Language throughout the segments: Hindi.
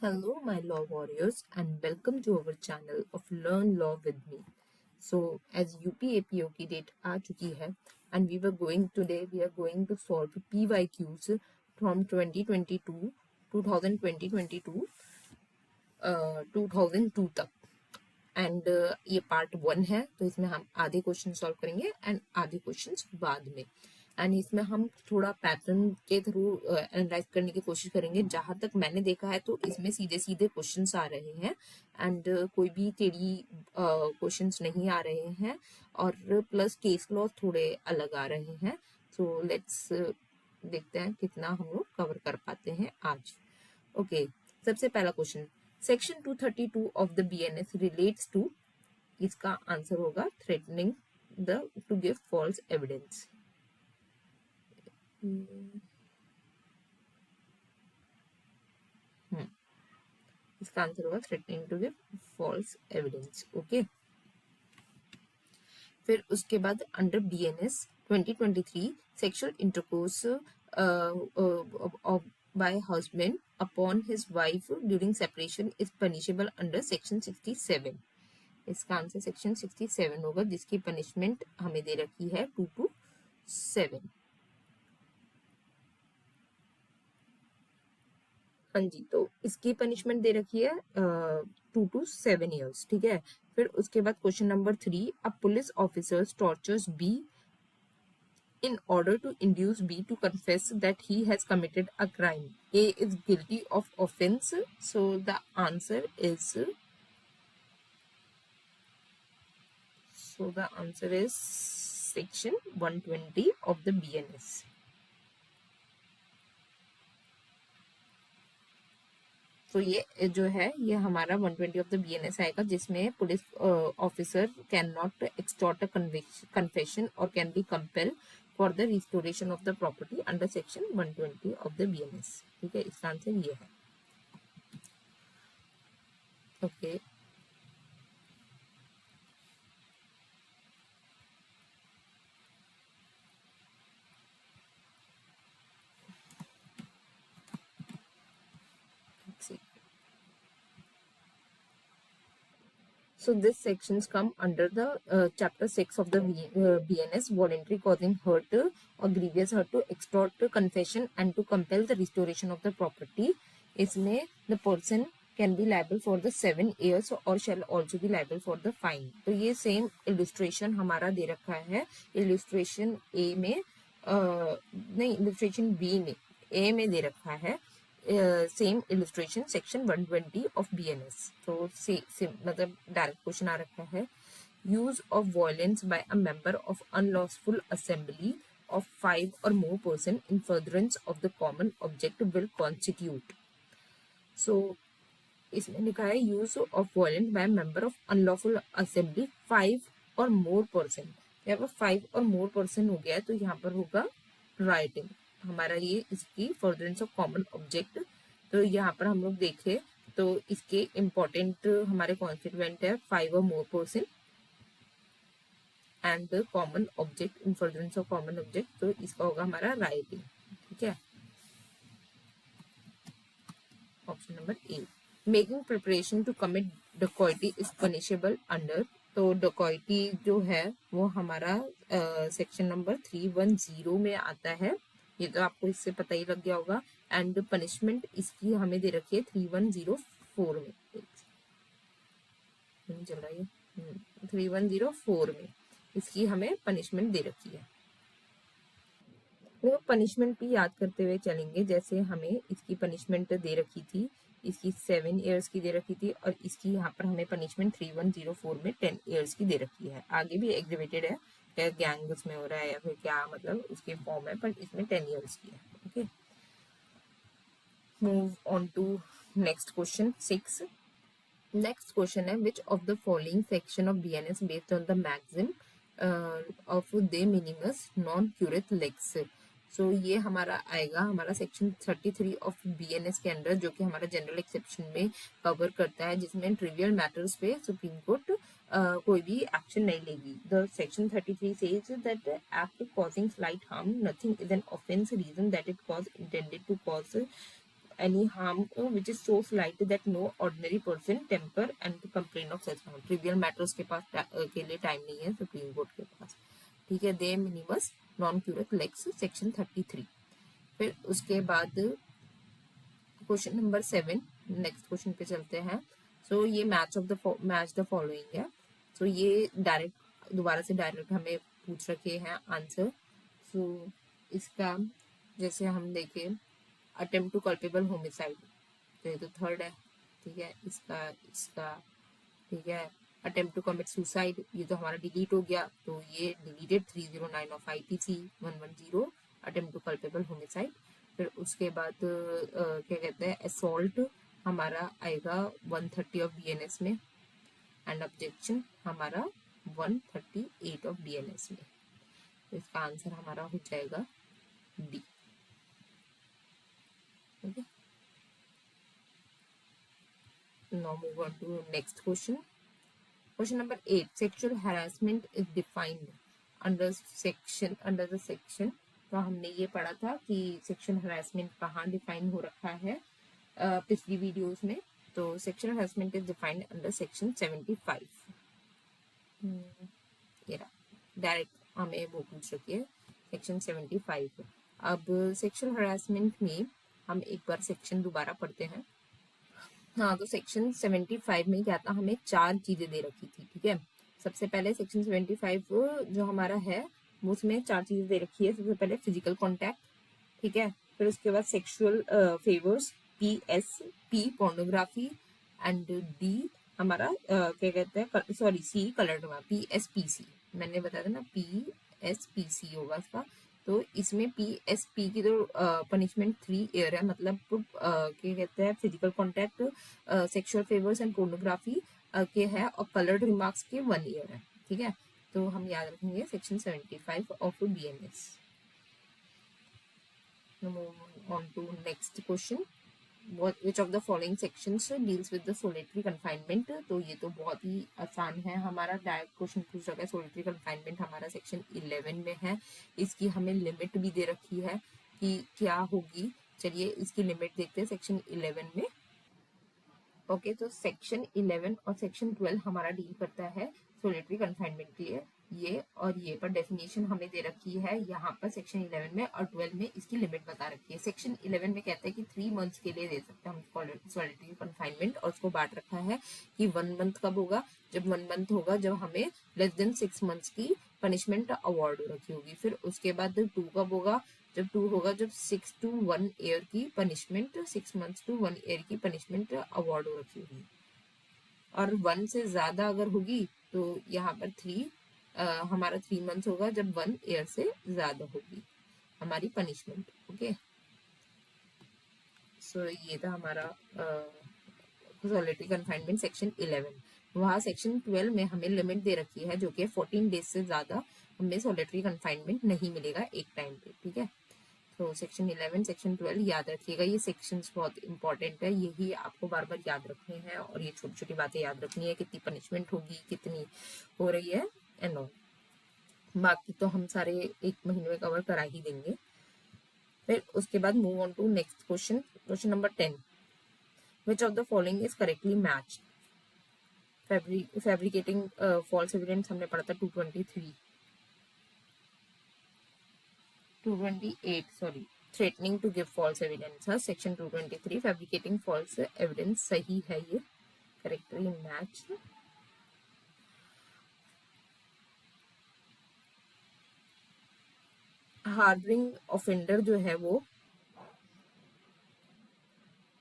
Hello, my law warriors, and welcome to our channel of Learn Law with me. So, as UPAPO की date आ चुकी है, and we are going to solve PYQs from 2022, 2022, 2002 तक. एंड ये पार्ट 1 है, तो इसमें हम आधे क्वेश्चन सॉल्व करेंगे एंड आधे क्वेश्चन बाद में. एंड इसमें हम थोड़ा पैटर्न के थ्रू एनालाइज करने की कोशिश करेंगे. जहां तक मैंने देखा है तो इसमें सीधे सीधे क्वेश्चंस आ रहे हैं एंड कोई भी टेढ़ी क्वेश्चंस नहीं आ रहे हैं और प्लस केस लॉ थोड़े अलग आ रहे हैं. सो लेट्स देखते हैं कितना हम लोग कवर कर पाते हैं आज. ओके, सबसे पहला question, section 232 of the BNS relates to, इसका आंसर होगा threatening the to give false evidence. इसका आंसर होगा threatening to give false evidence. Okay, फिर उसके बाद under BNS 2023 sexual intercourse by husband upon his wife during separation is punishable under section 67. इसका आंसर सेक्शन 67 होगा, जिसकी पनिशमेंट हमें दे रखी है 2 to 7. हाँ जी, तो इसकी पनिशमेंट दे रखी है 2 to 7 years. ठीक है, फिर उसके बाद question number 3, a police officer tortures B in order to induce B to confess that he has committed a crime. A is guilty of offense, so the answer is section 120 of the BNS. तो ये जो है ये हमारा 120 ऑफ द BNS आएगा, जिसमें police officer can not extort a confession और can be compel for the restoration of the property under section 120 of the BNS. ठीक है, इसका आंसर ये है. Okay, so this sections come under the chapter 6 of the BNS, voluntary causing hurt or grievous hurt to extort confession and to compel the restoration of the property. इसमें the person can be liable for the 7 years or shall also be liable for the fine. तो ये सेम illustration हमारा दे रखा है. illustration A में नहीं, illustration B में, A में दे रखा है same illustration section 120 of BNS. तो मतलब डायरेक्ट क्वेश्चन आ रखा है, use of violence by a member of unlawful assembly of 5 or more person in furtherance of the common object will constitute. So इसमें लिखा है use of violence by member of unlawful assembly 5 और मोर पर्सन. यहाँ पर 5 और मोर पर्सन हो गया, तो यहाँ पर होगा राइटिंग हमारा ये इसकी फर्दरेंस ऑफ कॉमन ऑब्जेक्ट. तो यहाँ पर हम लोग देखें तो इसके इम्पोर्टेंट हमारे कॉन्स्टिट्यूएंट है 5 और more person and the common object in furtherance of common object. तो इसका होगा हमारा राइटिंग. ठीक है, option number A. Making preparation to commit dacoity is punishable under. तो डकॉइटी जो है वो हमारा सेक्शन नंबर 310 में आता है. ये तो आपको इससे पता ही लग गया होगा. एंड पनिशमेंट इसकी हमें दे रखी है 3104 में. चल रहा है 3104 में इसकी हमें पनिशमेंट दे रखी है. तो पनिशमेंट भी याद करते हुए चलेंगे. जैसे हमें इसकी पनिशमेंट दे रखी थी, इसकी 7 years की दे रखी थी और इसकी यहाँ पर हमें पनिशमेंट 3104 में 10 years की दे रखी है. आगे भी एग्रीवेटेड है, क्या गैंग उसमें हो रहा है या फिर क्या मतलब उसके फॉर्म है, पर इसमें 10 years की है. Okay, move on to next question 6. Next question है, which of the following section of BNS based on the maxim of de minimis non curat lex. So ये हमारा आएगा हमारा सेक्शन 33 ऑफ BNS के अंडर, जो कि हमारा जनरल एक्सेप्शन में कवर करता है, जिसमें ट्रिवियल मैटर्स पे सुप्रीम कोर्ट कोई भी एक्शन नहीं लेगी. The section 33 says that act causing slight harm nothing is an offence reason that it cause intended to cause any harm which is so slight that no ordinary person temper and to complain of such harm. trivial matters के पास के लिए टाइम नहीं है सुप्रीम कोर्ट के पास, ठीक है. दे मिनिमस नॉन क्यूरत लेक्स सेक्शन 33. फिर उसके बाद क्वेश्चन नंबर 7, नेक्स्ट क्वेश्चन पे चलते हैं. सो ये मैच द फॉलोइंग है. सो ये डायरेक्ट दोबारा से डायरेक्ट हमें पूछ रखे हैं आंसर. सो इसका जैसे हम देखें अटेम्प्ट टू कल्पेबल होमिसाइड, तो ये तो थर्ड है, ठीक है. इसका ठीक है. अटेम्प्ट टू कमिट सुसाइड, ये तो हमारा डिलीट हो गया, तो ये deleted 309 of IPC 110 attempt to culpable homicide. फिर उसके बाद क्या कहते हैं असॉल्ट हमारा आएगा 130 ऑफ BNS में एंड ऑब्जेक्शन हमारा 138 ऑफ BNS में. तो इसका आंसर हमारा हो जाएगा D. Okay. Now move on to next question. Question number 8. Sexual harassment is defined under the section. तो हमने ये पढ़ा था कि सेक्शुअल हरासमेंट कहाँ डिफाइन हो रखा है पिछली वीडियोस में. तो sexual harassment is defined under section 75. ये डायरेक्ट हमें वो पूछ रखी है सेक्शन 75. अब सेक्शुअल हरासमेंट में हम एक बार सेक्शन दोबारा पढ़ते हैं. हाँ, तो सेक्शन 75 में क्या था, हमें 4 चीजें दे रखी थी, ठीक है. सबसे पहले सेक्शन 75 जो हमारा है उसमें 4 चीजें दे रखी है. सबसे पहले फिजिकल कांटेक्ट, ठीक है. फिर उसके बाद sexual favours, PSP pornography, and D हमारा क्या कहते हैं sorry C colour drama PSPC. मैंने बताया था ना PSPC होगा इसका. तो इसमें PSP की तो पनिशमेंट 3 ईयर है, मतलब क्या कहते हैं physical contact, sexual favours and pornography के है, और कलर्ड रिमार्क्स के 1 ईयर है, ठीक है. तो हम याद रखेंगे section 75 of BNS. On to next question. Which of the following sections deals with the solitary confinement? तो ये तो बहुत ही आसान है. हमारा डायरेक्ट क्वेश्चन पूछ रखा है. solitary confinement हमारा सेक्शन 11 में है. इसकी हमें लिमिट भी दे रखी है कि क्या होगी. चलिए इसकी लिमिट देखते हैं सेक्शन 11 में. ओके, तो सेक्शन 11 और सेक्शन 12 हमारा डील करता है सोलिटरी कन्फाइनमेंट के लिए. ये और ये पर डेफिनेशन हमें दे रखी है यहाँ पर सेक्शन 11 में, और 12 में इसकी लिमिट बता रखी है. सेक्शन 11 में कहते हैं कि 3 मंथ्स के लिए दे सकते हैं हम सोलिटरी कन्फाइनमेंट, और उसको बांट रखा है कि 1 मंथ कब होगा, जब 1 मंथ होगा जब हमें लेस देन 6 मंथ्स की पनिशमेंट अवार्ड हो रखी होगी. फिर उसके बाद 2 कब होगा, जब 2 होगा जब 6 to 1 ईयर की पनिशमेंट, 6 मंथ्स to 1 ईयर की पनिशमेंट अवार्ड हो रखी होगी. और 1 से ज्यादा अगर होगी तो यहाँ पर 3 हमारा 3 मंथ्स होगा जब 1 ईयर से ज्यादा होगी हमारी पनिशमेंट. ओके, सो ये था हमारा सोलिटरी कन्फाइनमेंट सेक्शन 11. वहाँ सेक्शन 12 में हमें लिमिट दे रखी है जो कि 14 डेज से ज्यादा हमें सोलिटरी कन्फाइनमेंट नहीं मिलेगा एक टाइम पे, ठीक है. तो सेक्शन 11 सेक्शन 12 याद रखिएगा. ये सेक्शंस बहुत इंपॉर्टेंट है, यही आपको बार बार याद रखने हैं, और ये छोटी छोटी बातें याद रखनी है, कितनी पनिशमेंट होगी, कितनी हो रही है एंड ऑल. बाकी तो हम सारे 1 महीने में कवर करा ही देंगे. फिर उसके बाद move on to next question. Question number 10. Which of the following is correctly matched? Fabricating false evidence हमने पढ़ा था 228 sorry, threatening to give false evidence है सेक्शन 223. फैब्रिकेटिंग फॉल्स एविडेंस सही है, ये करेक्टली मैच. हार्बरिंग ऑफेंडर जो है वो,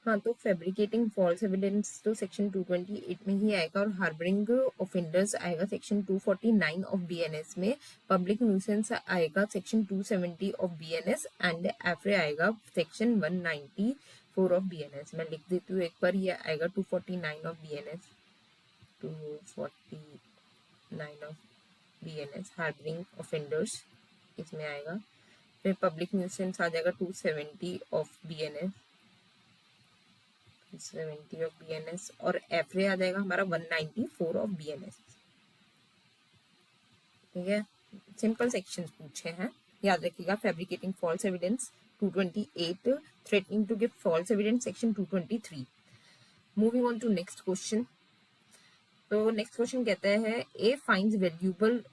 हाँ, तो फैब्रिकेटिंग फॉल्स एविडेंस तो सेक्शन 228 में ही आएगा, और हार्बरिंग ऑफेंडर्स आएगा सेक्शन 249 ऑफ BNS में. पब्लिक न्यूसेंस आएगा सेक्शन 270 ऑफ BNS, एंड एफरे आएगा सेक्शन 194 ऑफ BNS. मैं लिख देती हूँ एक बार, ये आएगा 249 of BNS, 249 of BNS harbouring offenders इसमें आएगा. फिर पब्लिक न्यूसेंस आ जाएगा 270 ऑफ BNS, 70 ऑफ BNS, और एफरे आ जाएगा हमारा 194 ऑफ BNS. ठीक है, सिंपल सेक्शंस पूछे हैं, याद रखिएगा. Fabricating false evidence 228 threatening to give false evidence, section 223. Moving on to next question. तो नेक्स्ट क्वेश्चन कहता है A finds valuable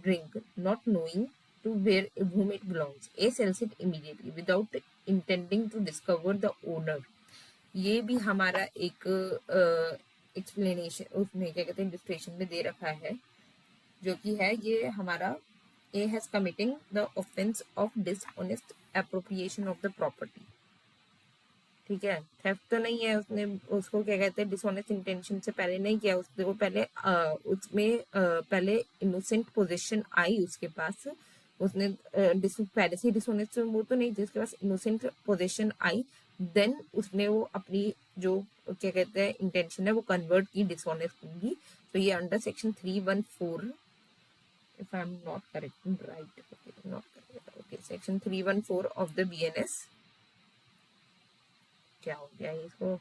ring not knowing to where whom it belongs. A sells it immediately without intending to discover the owner. ये भी हमारा एक एक्सप्लेनेशन उसमें क्या कहते हैं इलस्ट्रेशन में दे रखा है, जो कि है ये हमारा A has committing the offense of dishonest appropriation of the property. ठीक है, थेफ्ट तो नहीं है, उसने उसको क्या कहते हैं डिसऑनेस्ट इंटेंशन से पहले नहीं किया, उसने वो पहले उसमें पहले इनोसेंट पोजीशन आई उसके पास, उसने पहले से डिसऑनेस्ट वो तो नहीं, जिसके पास इनोसेंट पोजीशन आई, देन उसने वो अपनी जो क्या कहते हैं इंटेंशन है वो कन्वर्ट की डिसऑनेस्ट होगी. तो ये under section 314, if I'm not correct, right, okay, not correct, okay, section 314 of the BNS. क्या हो गया इसको,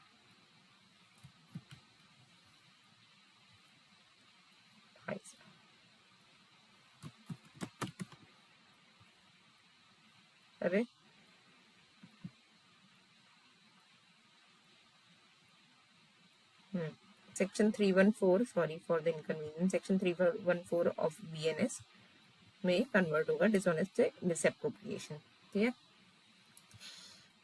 अरे section 314, sorry for the inconvenience, section 314 of BNS में कन्वर्ट होगा डिसऑनेस्ट से मिसएप्रोप्रिएशन. ठीक है,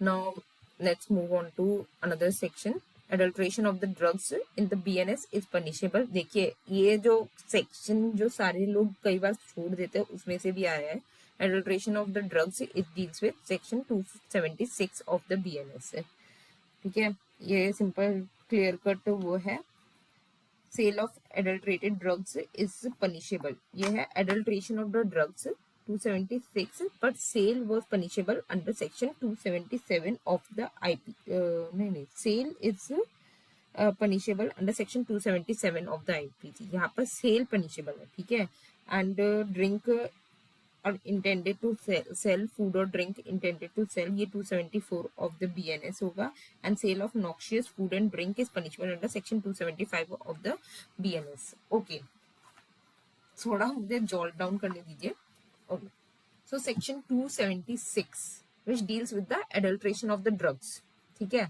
now let's move on to another section. Adulteration of the drugs in the BNS is punishable. देखिए ये जो सेक्शन जो सारे लोग कई बार छोड़ देते हैं उसमें से भी आया है. Adulteration of the drugs it deals with section 276 of the BNS. ठीक है, ये सिंपल क्लियर कट वो है. Sale of adulterated drugs is punishable. ये है adulteration of the drugs 276, but sale was punishable under section 277 of the IP. नहीं, sale is punishable under section 277 of the IPC. यहाँ पर सेल पनिशेबल है. ठीक है, एंड ड्रिंक और intended to sell food or drink intended to sell, ये 274 of the BNS होगा. and sale of noxious food and drink is punishable under section 275 of the BNS. okay, थोड़ा मुझे जॉट डाउन करने दीजिए. okay, so section 276 which deals with the adulteration of the drugs. ठीक है,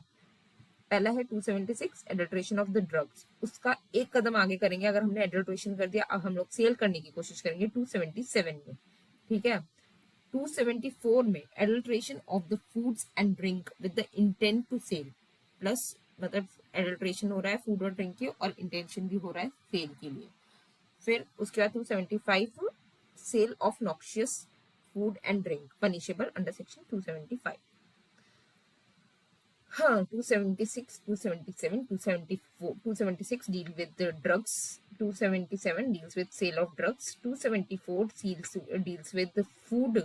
पहला है 276 एडल्ट्रेशन ऑफ द ड्रग्स. उसका एक कदम आगे करेंगे, अगर हमने एडल्ट्रेशन कर दिया अब हम लोग सेल करने की कोशिश करेंगे 277 में. ठीक है, 274 में adulteration of the foods and drink with the intent to sell, plus मतलब एडल्ट्रेशन हो रहा है फूड और ड्रिंक की और इंटेंशन भी हो रहा है सेल के लिए. फिर उसके बाद 275 sale of noxious food and drink punishable under section 275. हाँ, 276, 277, 274, 276 deal with the drugs, 277 deals with sale of drugs, 274 deals with the food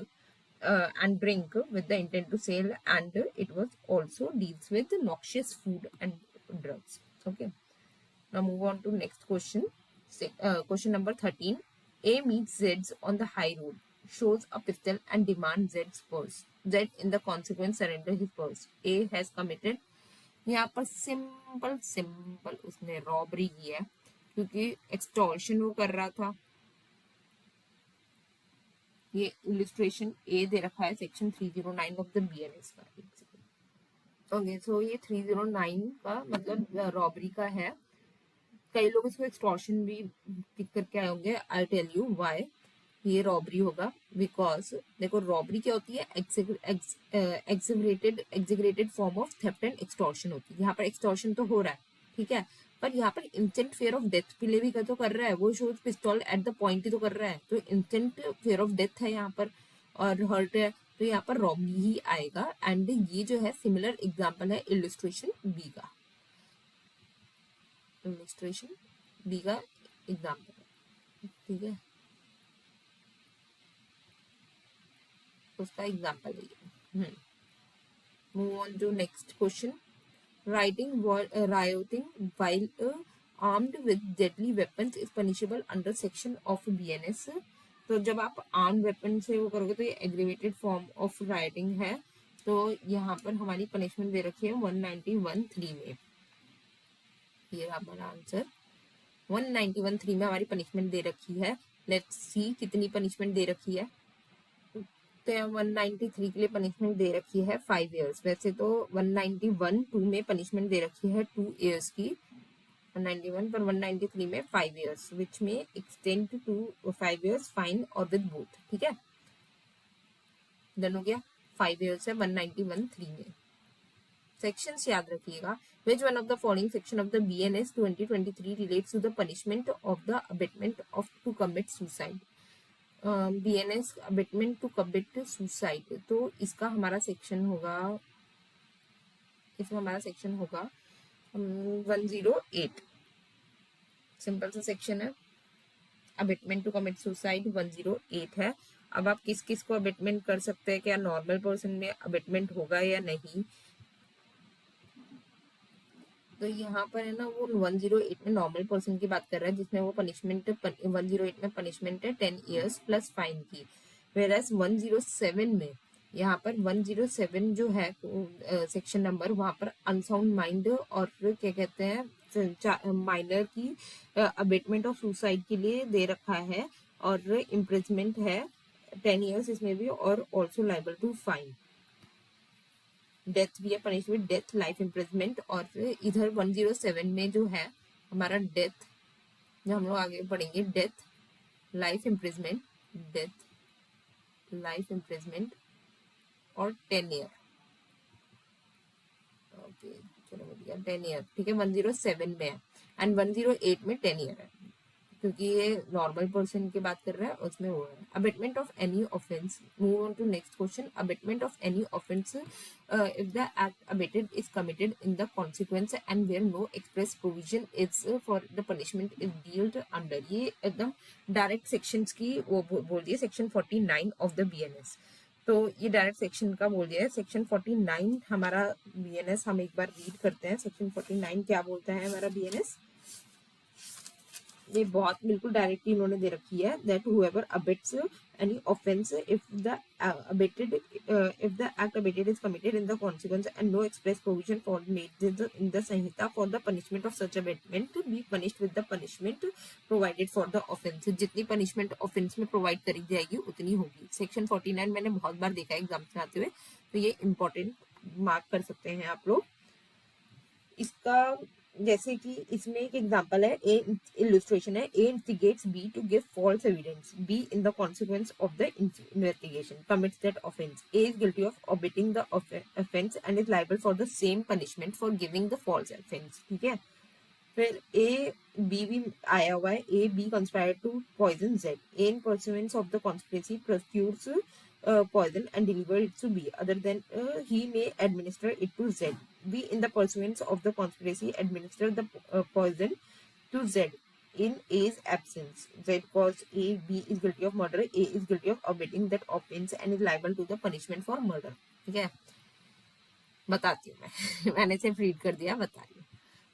and drink with the intent to sell, and it was also deals with the noxious food and drugs. Okay, now move on to next question. Question number 13. A meets Z on the high road, shows a pistol and demands Z's purse. Z in the consequence surrender his purse. A has committed, यहाँ पर सिंपल उसने रॉबरी की है, क्योंकि एक्सटॉर्शन वो कर रहा था. ये इलिस्ट्रेशन ए दे रखा है सेक्शन 309 ऑफ द BNS का. ओके, सो ये 309 का मतलब रॉबरी का है. कई लोग इसको एक्सटॉर्शन भी टिक करके आए होंगे. आई टेल यू व्हाई ये रॉबरी होगा. बिकॉज देखो रॉबरी क्या होती है, exaggerated form of theft and extortion होती है. यहाँ पर एक्सटॉर्शन तो हो रहा है, ठीक है, पर यहाँ पर इंस्टेंट फेयर ऑफ डेथ पे भी तो कर रहा है. वो शोज पिस्तौल एट द पॉइंट ही तो कर रहा है, तो इंस्टेंट फेयर ऑफ डेथ है यहाँ पर और हर्ट है, तो यहाँ पर रॉबरी ही आएगा. एंड ये जो है सिमिलर एग्जाम्पल है इलिस्ट्रेशन बी का. इलिस्ट्रेशन बी का एग्जाम्पल, ठीक है, उसका एग्जाम्पल है. Move on to next question. rioting while armed with deadly weapons is punishable under section of BNS. तो जब आप आर्म वेपन से वो करोगे तो ये एग्रीवेटेड फॉर्म ऑफ राइटिंग है. तो यहाँ पर हमारी पनिशमेंट दे रखी है 191(3) में. ये हमारा आंसर 191(3) में हमारी पनिशमेंट दे रखी है. लेट्स सी कितनी पनिशमेंट दे रखी है. तो यहाँ 193 के लिए पनिशमेंट दे रखी है 5 years। वैसे तो 191(2) में पनिशमेंट दे रखी है 2 years की, 191 पर 193 में 5 years, विच में एक्सटेंड टू 5 years फाइन और विद बोथ। ठीक है, डन हो गया। 5 years है 191(3) में। सेक्शंस याद रखिएगा। Which one of the following section of the BNS 2023 relates to the punishment of the abetment of to commit suicide. BNS abetment to commit suicide, तो इसका हमारा सेक्शन होगा, 108। सिंपल सा सेक्शन है, अबेटमेंट टू कमिट सुसाइड 108 है। अब आप किस किस को अबेटमेंट कर सकते हैं, क्या नॉर्मल पर्सन में अबेटमेंट होगा या नहीं, तो यहाँ पर है ना वो 108 में नॉर्मल पर्सन की बात कर रहा है, जिसमें वो पनिशमेंट 108 में पनिशमेंट है 10 years प्लस फाइन की। वेराज 107 में, यहाँ पर 107 जो है सेक्शन नंबर, वहां पर अनसाउंड माइंड और क्या कहते हैं माइनर की अबेटमेंट ऑफ सुसाइड के लिए दे रखा है, और इम्प्रिजमेंट है 10 years इसमें भी, और also liable to fine. Death भी है, पनिशमेंट डेथ, लाइफ इम्प्रिजमेंट, और इधर 107 में जो है हमारा डेथ, जो हम लोग आगे पढ़ेंगे, death, life imprisonment, death, life imprisonment और 10 year। ओके चलो बढ़िया, 10 year ठीक है, 107 में है, एंड 108 में 10 year है, क्योंकि ये नॉर्मल पर्सन की बात कर रहा है, उसमें वो है। Abetment of any offence, move on to next question. Abetment of any offence if the act abetted is committed in the consequence and where no express provision is for the punishment is dealt under, ये एकदम डायरेक्ट सेक्शंस की वो बोल दिए, सेक्शन 49 ऑफ द BNS। तो ये डायरेक्ट सेक्शन का बोल दिया है, सेक्शन 49 हमारा BNS, हम एक बार रीड करते हैं सेक्शन 49 क्या बोलता है हमारा BNS। ये बहुत बिल्कुल डायरेक्टली इन्होंने दे रखी है, that whoever abets any offense if the act abated is committed in the consequence and no express provision for made in the Samhita for the punishment of such abatement to be punished with the punishment provided for the offense। जितनी punishment offense में प्रोवाइड करी जाएगी उतनी होगी। सेक्शन 49 मैंने बहुत बार देखा है एग्जाम में आते हुए, तो ये इंपॉर्टेंट मार्क कर सकते हैं आप लोग इसका। जैसे कि इसमें एक एग्जांपल है, ए इलस्ट्रेशन है, A instigates B to give false evidence, B in the consequence of the investigation commits that offence, A is guilty of omitting the offence and is liable for the same punishment for giving the false offence. ठीक है, फिर ए बी भी आया हुआ है, A B conspire to poison Z, A in pursuance of the conspiracy procures poison and deliver it to B. Other than he may administer it to Z. B in the pursuance of the conspiracy administer the poison to Z in A's absence. Z caused A. B is guilty of murder. A is guilty of abetting that offense and is liable to the punishment for murder. ठीक है, बताती हूँ मैं मैंने सिर्फ रीड कर दिया, बता रही हूँ।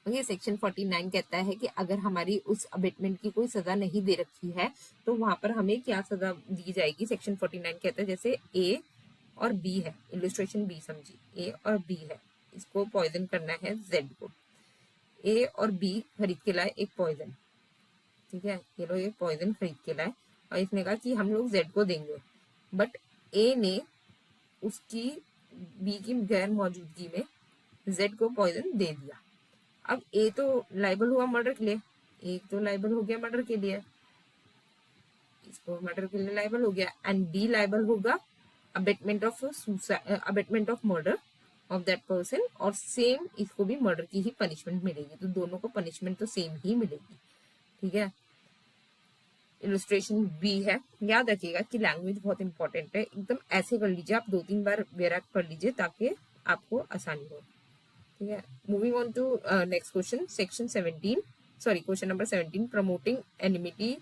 ओके, सेक्शन 49 कहता है कि अगर हमारी उस अबेटमेंट की कोई सजा नहीं दे रखी है तो वहां पर हमें क्या सजा दी जाएगी। सेक्शन 49 कहता है जैसे ए और बी है, इलस्ट्रेशन बी समझी, ए और बी है, इसको पॉइजन करना है जेड को। ए और बी खरीद के लाए एक पॉइजन, ठीक है, ये लोग एक पॉइजन खरीद के लाए और इसने कहा कि हम लोग जेड को देंगे, बट ए ने उसकी बी की गैर मौजूदगी में जेड को पॉइजन दे दिया। अब ए तो लाइबल हुआ मर्डर के लिए, ए तो लाइबल हो गया मर्डर के लिए, इसको मर्डर के लिए लाइबल हो गया, एंड बी लाइबल होगा abetment of abetment of murder of that person, और सेम इसको भी मर्डर की ही पनिशमेंट मिलेगी, तो दोनों को पनिशमेंट तो सेम ही मिलेगी। ठीक है, इलस्ट्रेशन बी है। याद रखिएगा कि लैंग्वेज बहुत इंपॉर्टेंट है, एकदम ऐसे कर लीजिए आप, 2-3 बार बेरक पढ़ लीजिए ताकि आपको आसानी हो। ठीक है, moving on to next question, section 17, sorry question number 17, promoting enmity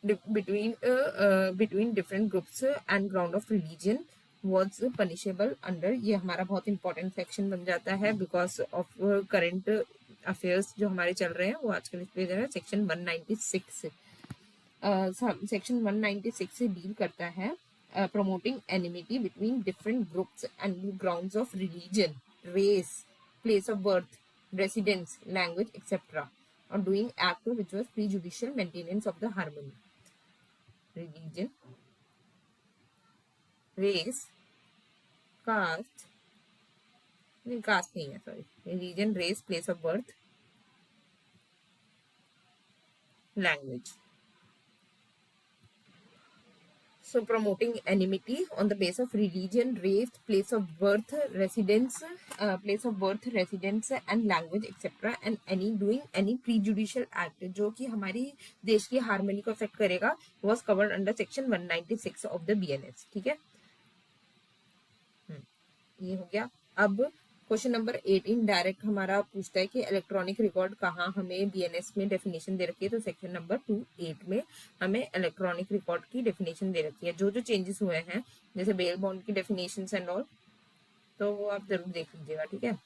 between different groups and ground of religion was punishable under, ये हमारा बहुत इंपॉर्टेंट सेक्शन बन जाता है बिकॉज ऑफ करंट अफेयर्स जो हमारे चल रहे हैं वो आजकल इस पे है। सेक्शन 196 सेक्शन 196 से डील करता है promoting enmity between different groups and grounds of religion, race, place of birth, residence, language etcetera, और doing act which was prejudicial maintenance of the harmony. Religion, race, caste, नहीं कास्ट नहीं है, sorry, religion, race, place of birth, language. So promoting enmity on the basis of religion, race, place of birth, residence and language etc. and any doing any prejudicial act जो कि हमारी देश की हार्मनी को अफेक्ट करेगा was covered under section 196 of the BNS. ठीक है, ये हो गया. अब क्वेश्चन नंबर 18 डायरेक्ट हमारा पूछता है कि इलेक्ट्रॉनिक रिकॉर्ड कहाँ हमें बीएनएस में डेफिनेशन दे रखी है. तो सेक्शन नंबर 28 में हमें इलेक्ट्रॉनिक रिकॉर्ड की डेफिनेशन दे रखी है. जो जो चेंजेस हुए हैं जैसे बेल बॉन्ड की डेफिनेशन एंड ऑल, तो वो आप जरूर देख लीजिएगा. ठीक है,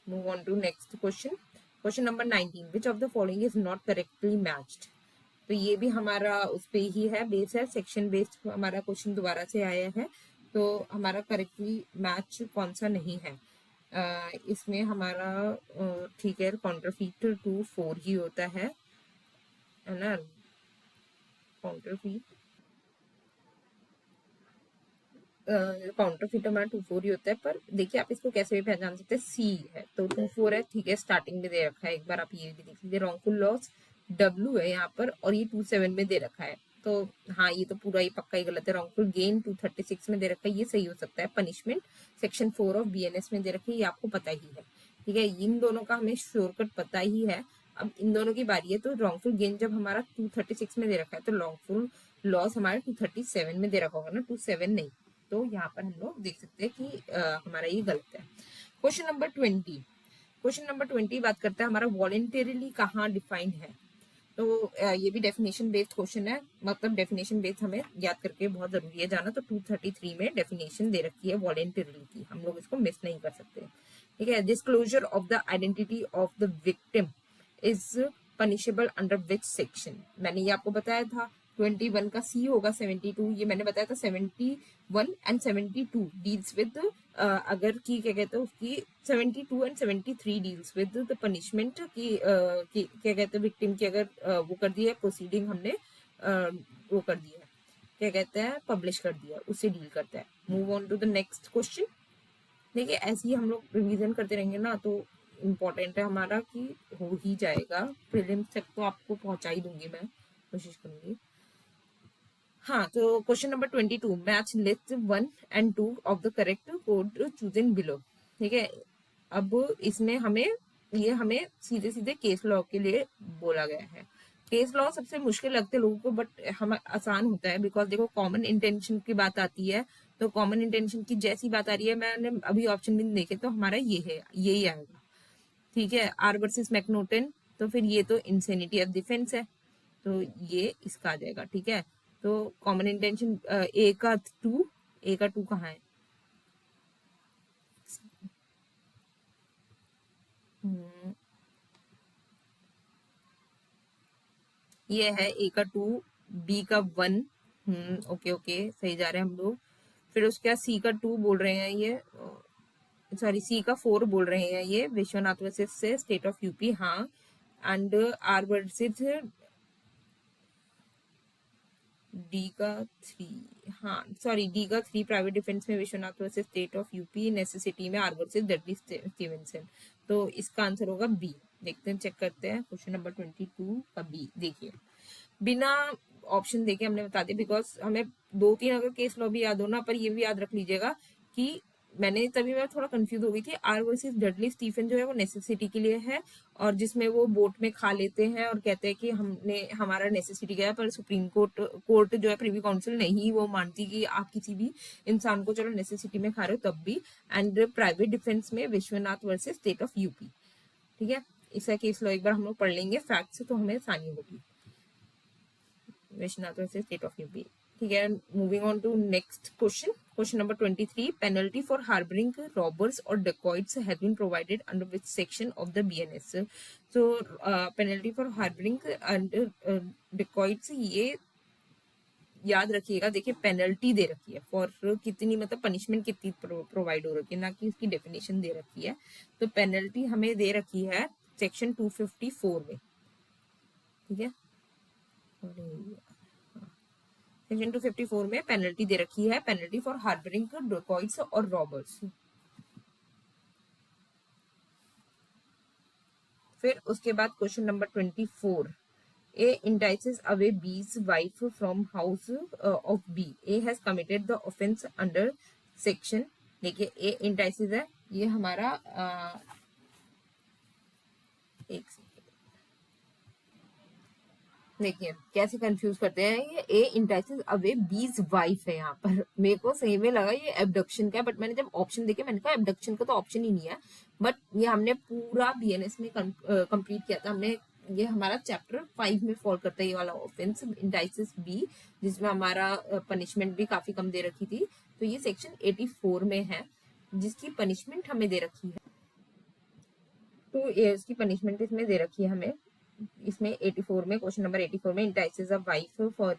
move on to next question. Question number 19, which of the following is not correctly matched. तो ये भी हमारा उस पे ही है, बेस है, सेक्शन बेस्ड हमारा क्वेश्चन दोबारा से आया है. तो हमारा करेक्टली मैच कौन सा नहीं है. इसमें हमारा ठीक है, काउंटरफीट 2 4 ही होता है ना. काउंटरफीट हमारा 2 4 ही होता है. पर देखिए आप इसको कैसे भी पहचान सकते हैं. सी है तो 2 4 है. ठीक है, स्टार्टिंग में दे रखा है, एक बार आप ये भी देख लीजिए. रॉन्गफुल लॉस डब्ल्यू है यहाँ पर और ये 2 7 में दे रखा है. तो हाँ, ये तो पूरा ही पक्का ही गलत है. रॉन्गफुल गेन 236 में दे रखा है, ये सही हो सकता है. पनिशमेंट सेक्शन 4 ऑफ बीएनएस में दे रखी है, ये आपको पता ही है. ठीक है, इन दोनों का हमें शोरकट पता ही है. अब इन दोनों की बारी है. तो रॉन्गफुल गेन जब हमारा 236 में दे रखा है तो रॉन्गफुल लॉस हमारा 237 में दे रखा होगा ना, 27 नहीं. तो यहाँ पर हम लोग देख सकते हैं कि हमारा ये गलत है. Question number 20. क्वेश्चन नंबर 20 बात करता है हमारा वॉलेंटरीली कहाँ डिफाइंड है. तो ये भी डेफिनेशन बेस्ड क्वेश्चन है. मतलब डेफिनेशन बेस्ड हमें याद करके बहुत जरूरी है जाना. तो 233 में डेफिनेशन दे रखी है वॉलेंटरीली की, हम लोग इसको मिस नहीं कर सकते. ठीक है, disclosure of the identity of the victim is punishable under which section. मैंने ये आपको बताया था. 21 का सी होगा. 72 ये मैंने बताया था. 71 एंड 72 डील्स विद अगर की क्या कहते हैं उसकी 72 and 73 deals with the punishment की क्या कहते हैं विक्टिम की अगर वो कर दी है प्रोसीडिंग हमने वो कर दिया है, क्या कहते हैं पब्लिश कर दिया, उससे डील करता है. Move on to the next question. देखिए ऐसे ही हम लोग रिवीजन करते रहेंगे ना तो इम्पोर्टेंट है हमारा कि हो ही जाएगा. प्रीलिम्स तक तो आपको पहुंचा ही दूंगी, मैं कोशिश करूंगी. हाँ, तो question number 22, match list 1 and 2 of the correct code chosen below. ठीक है, अब इसमें हमें सीधे सीधे केस लॉ के लिए बोला गया है. केस लॉ सबसे मुश्किल लगते हैं लोगों को, बट हम आसान होता है बिकॉज देखो कॉमन इंटेंशन की बात आती है. तो कॉमन इंटेंशन की जैसी बात आ रही है, मैंने अभी ऑप्शन भी नहीं देखे तो हमारा ये है, यही आएगा. ठीक है, आर वर्सेस मैक्नोटन, तो फिर ये तो इंसेनिटी ऑफ डिफेंस है, तो ये इसका आ जाएगा. ठीक है, तो कॉमन इंटेंशन ए का 2, ए का 2 कहाँ है. ये है ए का 2, बी का 1. ओके ओके, सही जा रहे हैं हम लोग. फिर उसके बाद सी का 2 बोल रहे हैं ये, सॉरी सी का 4 बोल रहे हैं ये विश्वनाथ वर्सेस से स्टेट ऑफ यूपी. हाँ, एंड आर वर्सेस डी का 3. हाँ सॉरी, डी का 3 प्राइवेट डिफेंस में Vishwanath versus state of UP, necessity में आर वर्सेस डडली स्टीवेंसन. तो इसका आंसर होगा बी. देखते हैं, चेक करते हैं. क्वेश्चन नंबर 22 का बी. देखिए बिना ऑप्शन देके हमने बता दिया बिकॉज हमें 2 3 अगर केस लॉ भी याद हो ना, पर ये भी याद रख लीजिएगा कि मैंने तभी मैं थोड़ा कंफ्यूज हो गई थी. आर वर्सेस डडली स्टीफन जो है वो नेसेसिटी के लिए है, और जिसमें वो बोट में खा लेते हैं और कहते हैं कि हमने हमारा नेसेसिटी गया, पर सुप्रीम कोर्ट जो है प्रिवी काउंसिल नहीं वो मानती कि आप किसी भी इंसान को चलो नेसेसिटी में खा रहे हो तब भी. एंड प्राइवेट डिफेंस में Vishwanath versus state of UP. ठीक है, इसका केस लॉ एक बार हम लोग पढ़ लेंगे फैक्ट से तो हमें आसानी होगी. Vishwanath versus state of UP. ठीक है, moving on to next question. Question number 23, penalty for harbouring robbers और dacoits has been provided under which section of the BNS. So penalty for harbouring under dacoits, ये याद रखिएगा. देखिए पेनल्टी दे रखी है फॉर कितनी, मतलब पनिशमेंट कितनी प्रोवाइड हो रखी है, ना कि उसकी डेफिनेशन दे रखी है. तो पेनल्टी हमें दे रखी है सेक्शन 254 में. ठीक है, सेक्शन 254 में पेनल्टी दे रखी है, पेनल्टी फॉर हार्बरिंग डेकॉइट्स और रॉबर्स। फिर उसके बाद question number 24, A entices away B's wife from house of B. A has committed the offense under section, देखिए A entices है, ये हमारा एक देखिए कैसे कंफ्यूज करते हैं, ये ए इंटाइसेस अवे बीज वाइफ है। यहाँ पर मेरे को सही में लगा ये एबडक्शन का, बट मैंने जब ऑप्शन देखे मैंने कहा एबडक्शन का तो ऑप्शन ही नहीं है, बट ये हमने पूरा बीएनएस में कंप्लीट किया था हमने। ये हमारा चैप्टर 5 में फॉल करता है ये वाला ऑफेंस इंटाइसेस बी, जिसमें हमारा पनिशमेंट भी काफी कम दे रखी थी। तो ये सेक्शन 84 में है जिसकी पनिशमेंट हमें दे रखी है, 2 years की पनिशमेंट इसमें दे रखी है हमें। इसमें 84 में क्वेश्चन नंबर 84 में इंटाइसेस अ वाइफ फॉर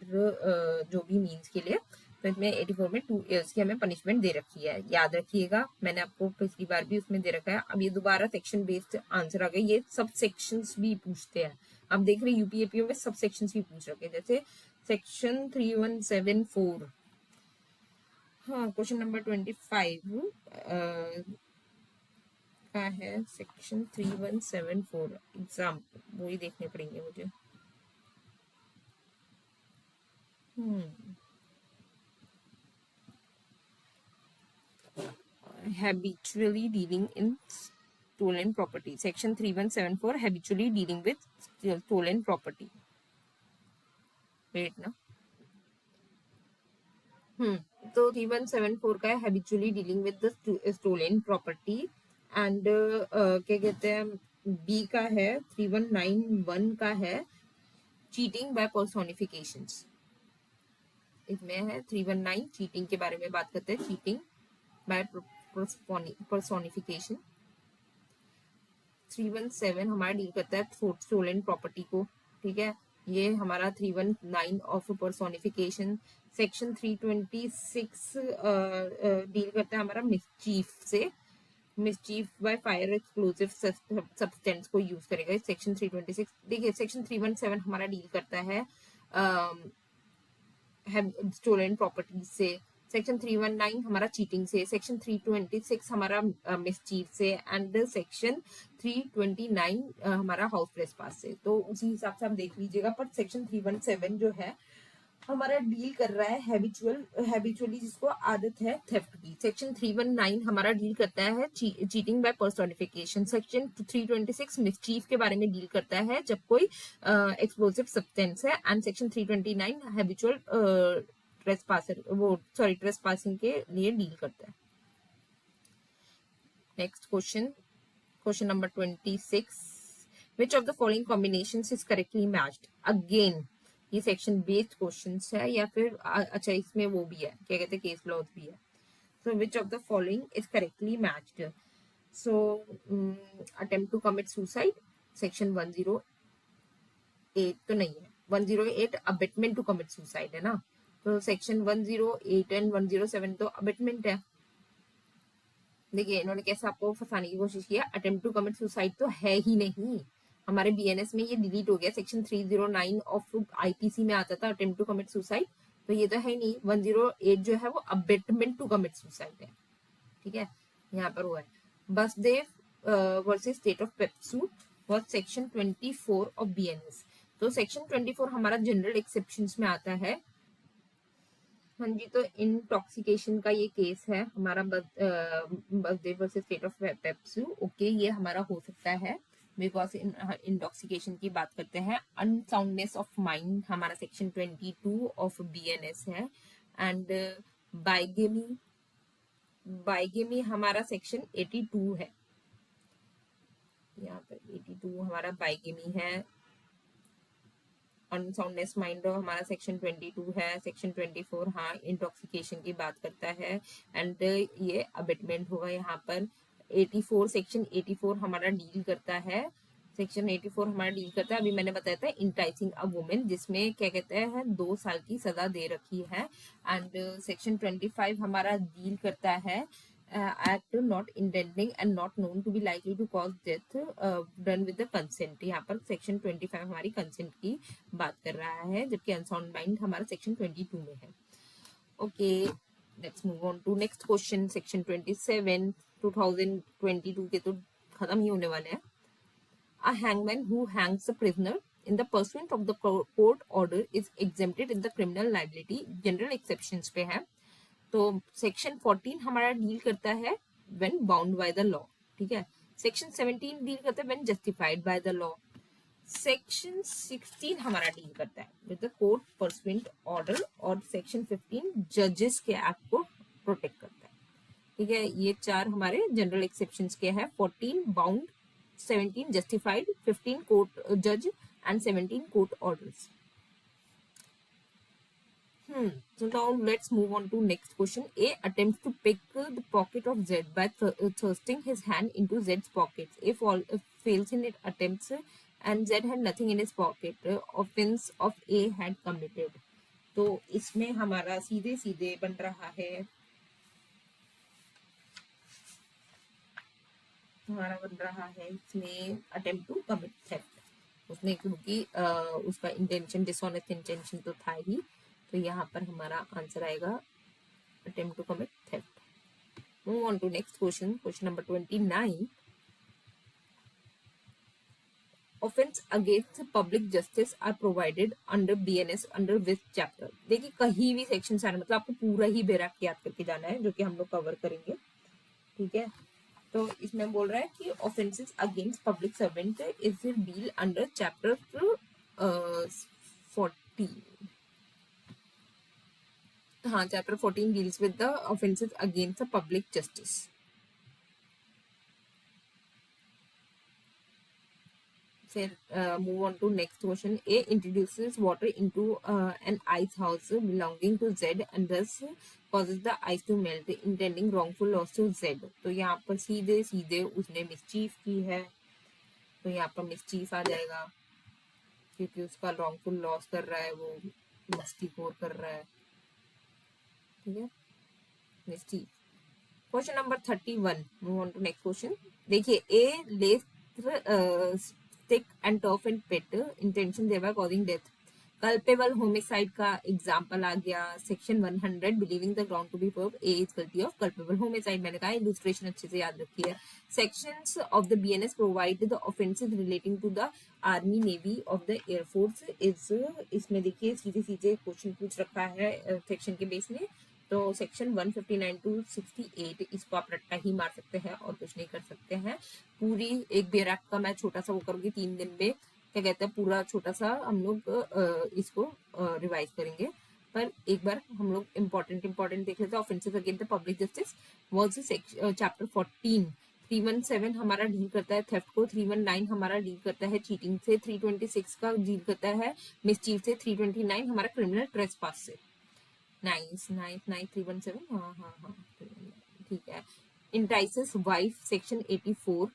जो भी मीन्स के लिए, तो इसमें 84 में 2 years की हमें पनिशमेंट दे रखी है। याद रखिएगा मैंने आपको पिछली बार भी उसमें दे रखा है। अब ये दोबारा सेक्शन बेस्ड आंसर आ गए, ये सब सेक्शंस भी पूछते हैं। अब देख रहे यूपीएपीओ में सब सेक्शंस भी पूछ रखे, जैसे सेक्शन 3174। हाँ क्वेश्चन नंबर 25 का है सेक्शन 3174 एग्जाम, वही देखने पड़ेंगे मुझे। Habitually dealing in stolen property, section 3174 habitually dealing with stolen property. Wait ना, तो 3174 का है habitually dealing with the stolen property. And क्या कहते हैं बी का है 3191 का है चीटिंग बाय पर्सोनिफिकेशंस। इसमें है 319 चीटिंग के बारे में बात करते हैं, चीटिंग बाय पर्सोनिफिकेशन। 317 हमारा डील करता है स्टोलन प्रॉपर्टी को, ठीक है। ये हमारा 319 ऑफ पर्सोनिफिकेशन। सेक्शन 326 डील करता है हमारा मिसचीफ से, mischief by fire explosive substance को यूज करेगा सेक्शन 326। देखिए सेक्शन 317 हमारा डील करता है स्टोलन प्रॉपर्टी से, सेक्शन 319 हमारा चीटिंग से, सेक्शन 326 हमारा मिसचीफ से, एंड सेक्शन 329 हमारा हाउस ट्रेसपास से। तो उसी हिसाब से आप देख लीजिएगा। पर सेक्शन 317 जो है हमारा डील कर रहा है हैबिचुअली जिसको आदत है थेफ्ट की। सेक्शन 319 हमारा डील करता है cheating by personification. Section 326 mischief के बारे में डील करता है जब कोई एक्सप्लोसिव सब्सटेंस है, एंड सेक्शन 329 हैबिचुअल ट्रेसपासिंग के लिए डील करता है। Next question number 26, which of the following combinations is correctly matched. Again ये सेक्शन बेस्ड क्वेश्चंस है, या फिर अच्छा इसमें वो भी है क्या कहते हैं केस लॉज भी है। So which of the following is correctly matched. So attempt to commit suicide section 108 तो नहीं है, 108 अबेटमेंट टू कमिट सुसाइड है ना, तो सेक्शन 108 एंड 107 तो अबेटमेंट है। देखिए इन्होंने कैसे आपको फंसाने की कोशिश किया, अटेम्प्ट टू कमिट सुसाइड तो है ही नहीं, हमारे बीएनएस में ये डिलीट हो गया। सेक्शन 309 ऑफ आईपीसी में आता था अटेम्प्ट टू कमिट सुसाइड, तो ये तो है नहीं। 108 जो है वो अबेटमेंट टू कमिट सुसाइड है, ठीक है। यहाँ पर हुआ है Basdev versus state of PEPSU was section 24 of BNS. तो सेक्शन 24 हमारा जनरल एक्सेप्शंस में आता है। हाँ जी, तो इंटॉक्सिकेशन का ये केस है हमारा Basdev versus state of PEPSU. Okay ये हमारा हो सकता है बिकॉज इंटॉक्सिकेशन की बात करते हैं। अनसाउंडनेस ऑफ माइंड हमारा सेक्शन 22 ऑफ बीएनएस है। एंड बाइगेमी हमारा सेक्शन 82 है, यहाँ पर 82 हमारा बाइगेमी है। अनसाउंडनेस माइंड हमारा सेक्शन 22 है। सेक्शन 24 हाँ इंटॉक्सिकेशन की बात करता है, एंड ये अबेटमेंट होगा यहाँ पर। 84 सेक्शन 84 हमारा डील करता है, सेक्शन 84 हमारा डील करता है, अभी मैंने बताया था इंटाइसिंग अ वुमेन, जिसमें क्या कहते हैं 2 साल की सजा दे रखी है। एंड सेक्शन 25 हमारा डील करता है act not intending and not known to be likely to cause death done with the consent. यहाँ पर सेक्शन 25 हमारी कंसेंट की बात कर रहा है, जबकि अनसाउंड माइंड हमारा सेक्शन 22 में है. Okay, let's move on to next question. Section 27 2022 के तो खत्म ही होने वाले हैं. A hangman who hangs a prisoner in the pursuant of the court order is exempted in the criminal liability. General exceptions पे है. तो सेक्शन 14 हमारा डील करता है when bound by the law. ठीक है. सेक्शन 17 डील करता है when justified by the law. Section 16 हमारा डील करता है with the court pursuant order, और सेक्शन 15 जजेस के एक्ट को प्रोटेक्ट करता है. ठीक है. ये चार हमारे जनरल एक्सेप्शंस के हैं. 14 bound, 17 justified, 15 court judge, and 17 court orders. So now let's move on to next question. A attempts to pick the pocket of Z by thrusting his hand into Z's pockets. A fails in its attempts and Z had nothing in his pocket. Offense of A had committed. तो इसमें हमारा सीधे सीधे बन रहा है, हमारा बन रहा है इसमें अटेम्प्ट टू कमिट थेफ्ट. उसने क्योंकि उसका इंटेंशन डिसऑनेस्ट इंटेंशन तो था ही, तो यहाँ पर हमारा आंसर आएगा attempt to commit theft. Move on to next question. Question number 29. Offence against public justice are provided under BNS under which chapter. देखिए कहीं भी सेक्शन से मतलब आपको पूरा ही बेरक याद करके जाना है, जो कि हम लोग कवर करेंगे. ठीक है. तो इसमें बोल रहा है कि offences against public servant is deal under chapter 14. हाँ, chapter 14 deals with the offences against the public justice. फिर move on to next question. A introduces water into an ice house belonging to Z and thus causes the ice to melt, intending wrongful loss to Z. तो यहाँ पर सीधे सीधे उसने मिसचीफ की है, तो यहाँ पर मिसचीफ आ जाएगा क्योंकि उसका wrongful loss कर रहा है, वो मस्तीखोर कर रहा है. ठीक है, mischief. Question number 31. Move on to next question. देखिए A lays stick and turf and pit, intention thereby causing death. Culpable homicide का एग्जाम्पल आ गया. Section 100 believing the ground to be firm, A is guilty of culpable homicide. मैंने कहा इलस्ट्रेशन अच्छे से याद रखी है. Sections of the BNS provide the offences relating to the army navy of the air force is. इसमें देखिए सीधे सीधे क्वेश्चन पूछ रखा है सेक्शन के बेस में. तो सेक्शन 159 टू 68 इसको आप रट्टा ही मार सकते हैं और कुछ नहीं कर सकते हैं. पूरी एक बेरक का मैं छोटा सा वो करूंगी 3 दिन में, क्या कहते हैं, पूरा छोटा सा हम लोग इसको रिवाइज करेंगे. पर एक बार हम लोग इम्पोर्टेंट देख लेते हैं. Offences against the public justice was chapter 14. 317 हमारा डील करता है थेफ्ट को. 319 हमारा डील करता है चीटिंग से. 326 का डील करता है मिसचीफ से. 329 हमारा क्रिमिनल ट्रेसपास से. नाइस 317. हाँ ठीक है. Entices wife section 84.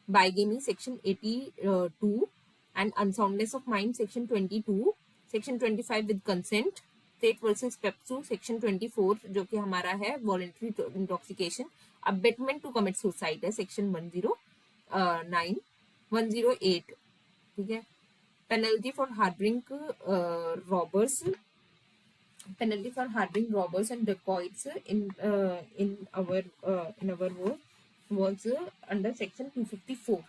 Bigamy section 82 and unsoundness of mind section 22. section 25 with consent. State versus Pepsu section 24 जो कि हमारा है voluntary intoxication. abetment to commit suicide है section 109. 108. ठीक है. penalty for harboring robbers. penalty for harboring robbers and dacoits in our war was under section 254.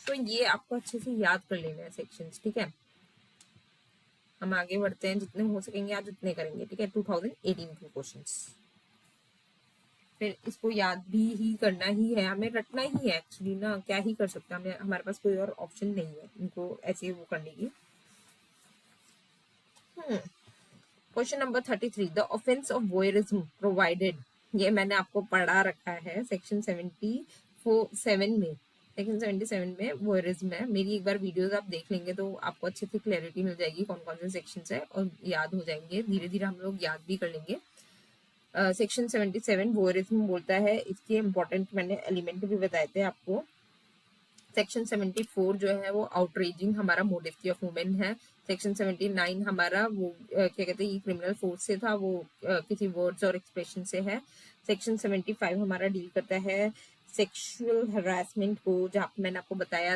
तो ये आपको अच्छे से याद कर लेना है सेक्शंस. ठीक है. हम आगे बढ़ते हैं, जितने हो सकेंगे आज उतने करेंगे. ठीक है. 2018 के क्वेश्चंस. फिर इसको याद भी ही करना ही है, हमें रटना ही है एक्चुअली ना, क्या ही कर सकते हैं, हमारे पास कोई और ऑप्शन नहीं है इनको ऐसे वो करने की. Question number 33. The offence of voyeurism provided. ये मैंने आपको पढ़ा रखा है सेक्शन 77 में. सेक्शन 77 में वॉयरिज्म है. मेरी एक बार वीडियोस आप देख लेंगे तो आपको अच्छे से क्लैरिटी मिल जाएगी कौन कौन से सेक्शन है, और याद हो जाएंगे. धीरे धीरे हम लोग याद भी कर लेंगे. सेक्शन 77 वॉयरिज्म बोलता है. इसके इम्पोर्टेंट मैंने एलिमेंट भी बताए थे आपको. सेक्शन 74 जो है वो आउटरेजिंग हमारा मोडेस्टी ऑफ वुमेन है। सेक्शन 79 हमारा वो क्या कहते हैं, ये क्रिमिनल फोर्स से था, वो किसी वर्ड्स और एक्सप्रेशन से है। सेक्शन 75 हमारा डील करता है सेक्सुअल हरासमेंट को, जहाँ पे मैंने आपको बताया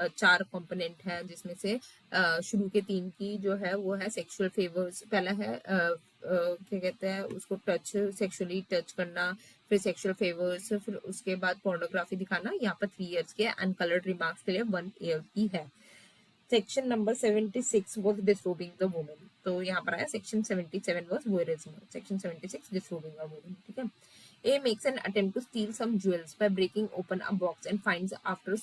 चार कंपोनेंट है, जिसमें से शुरू के 3 की जो है वो है सेक्सुअल फेवर्स। पहला है क्या कहते हैं उसको, टच, सेक्सुअली टच करना, फिर सेक्सुअल फेवर्स, फिर उसके बाद पोर्नोग्राफी दिखाना। यहाँ पर 3 इयर्स के, अनकलर्ड रिमार्क्स के लिए 1 ईयर की है। Section number 76 was disrobing the women, तो यहाँ पर आया section 77 was voyeurism, section 76 disrobing a women. ठीक है। A makes an attempt to steal some jewels by breaking open a box and finds after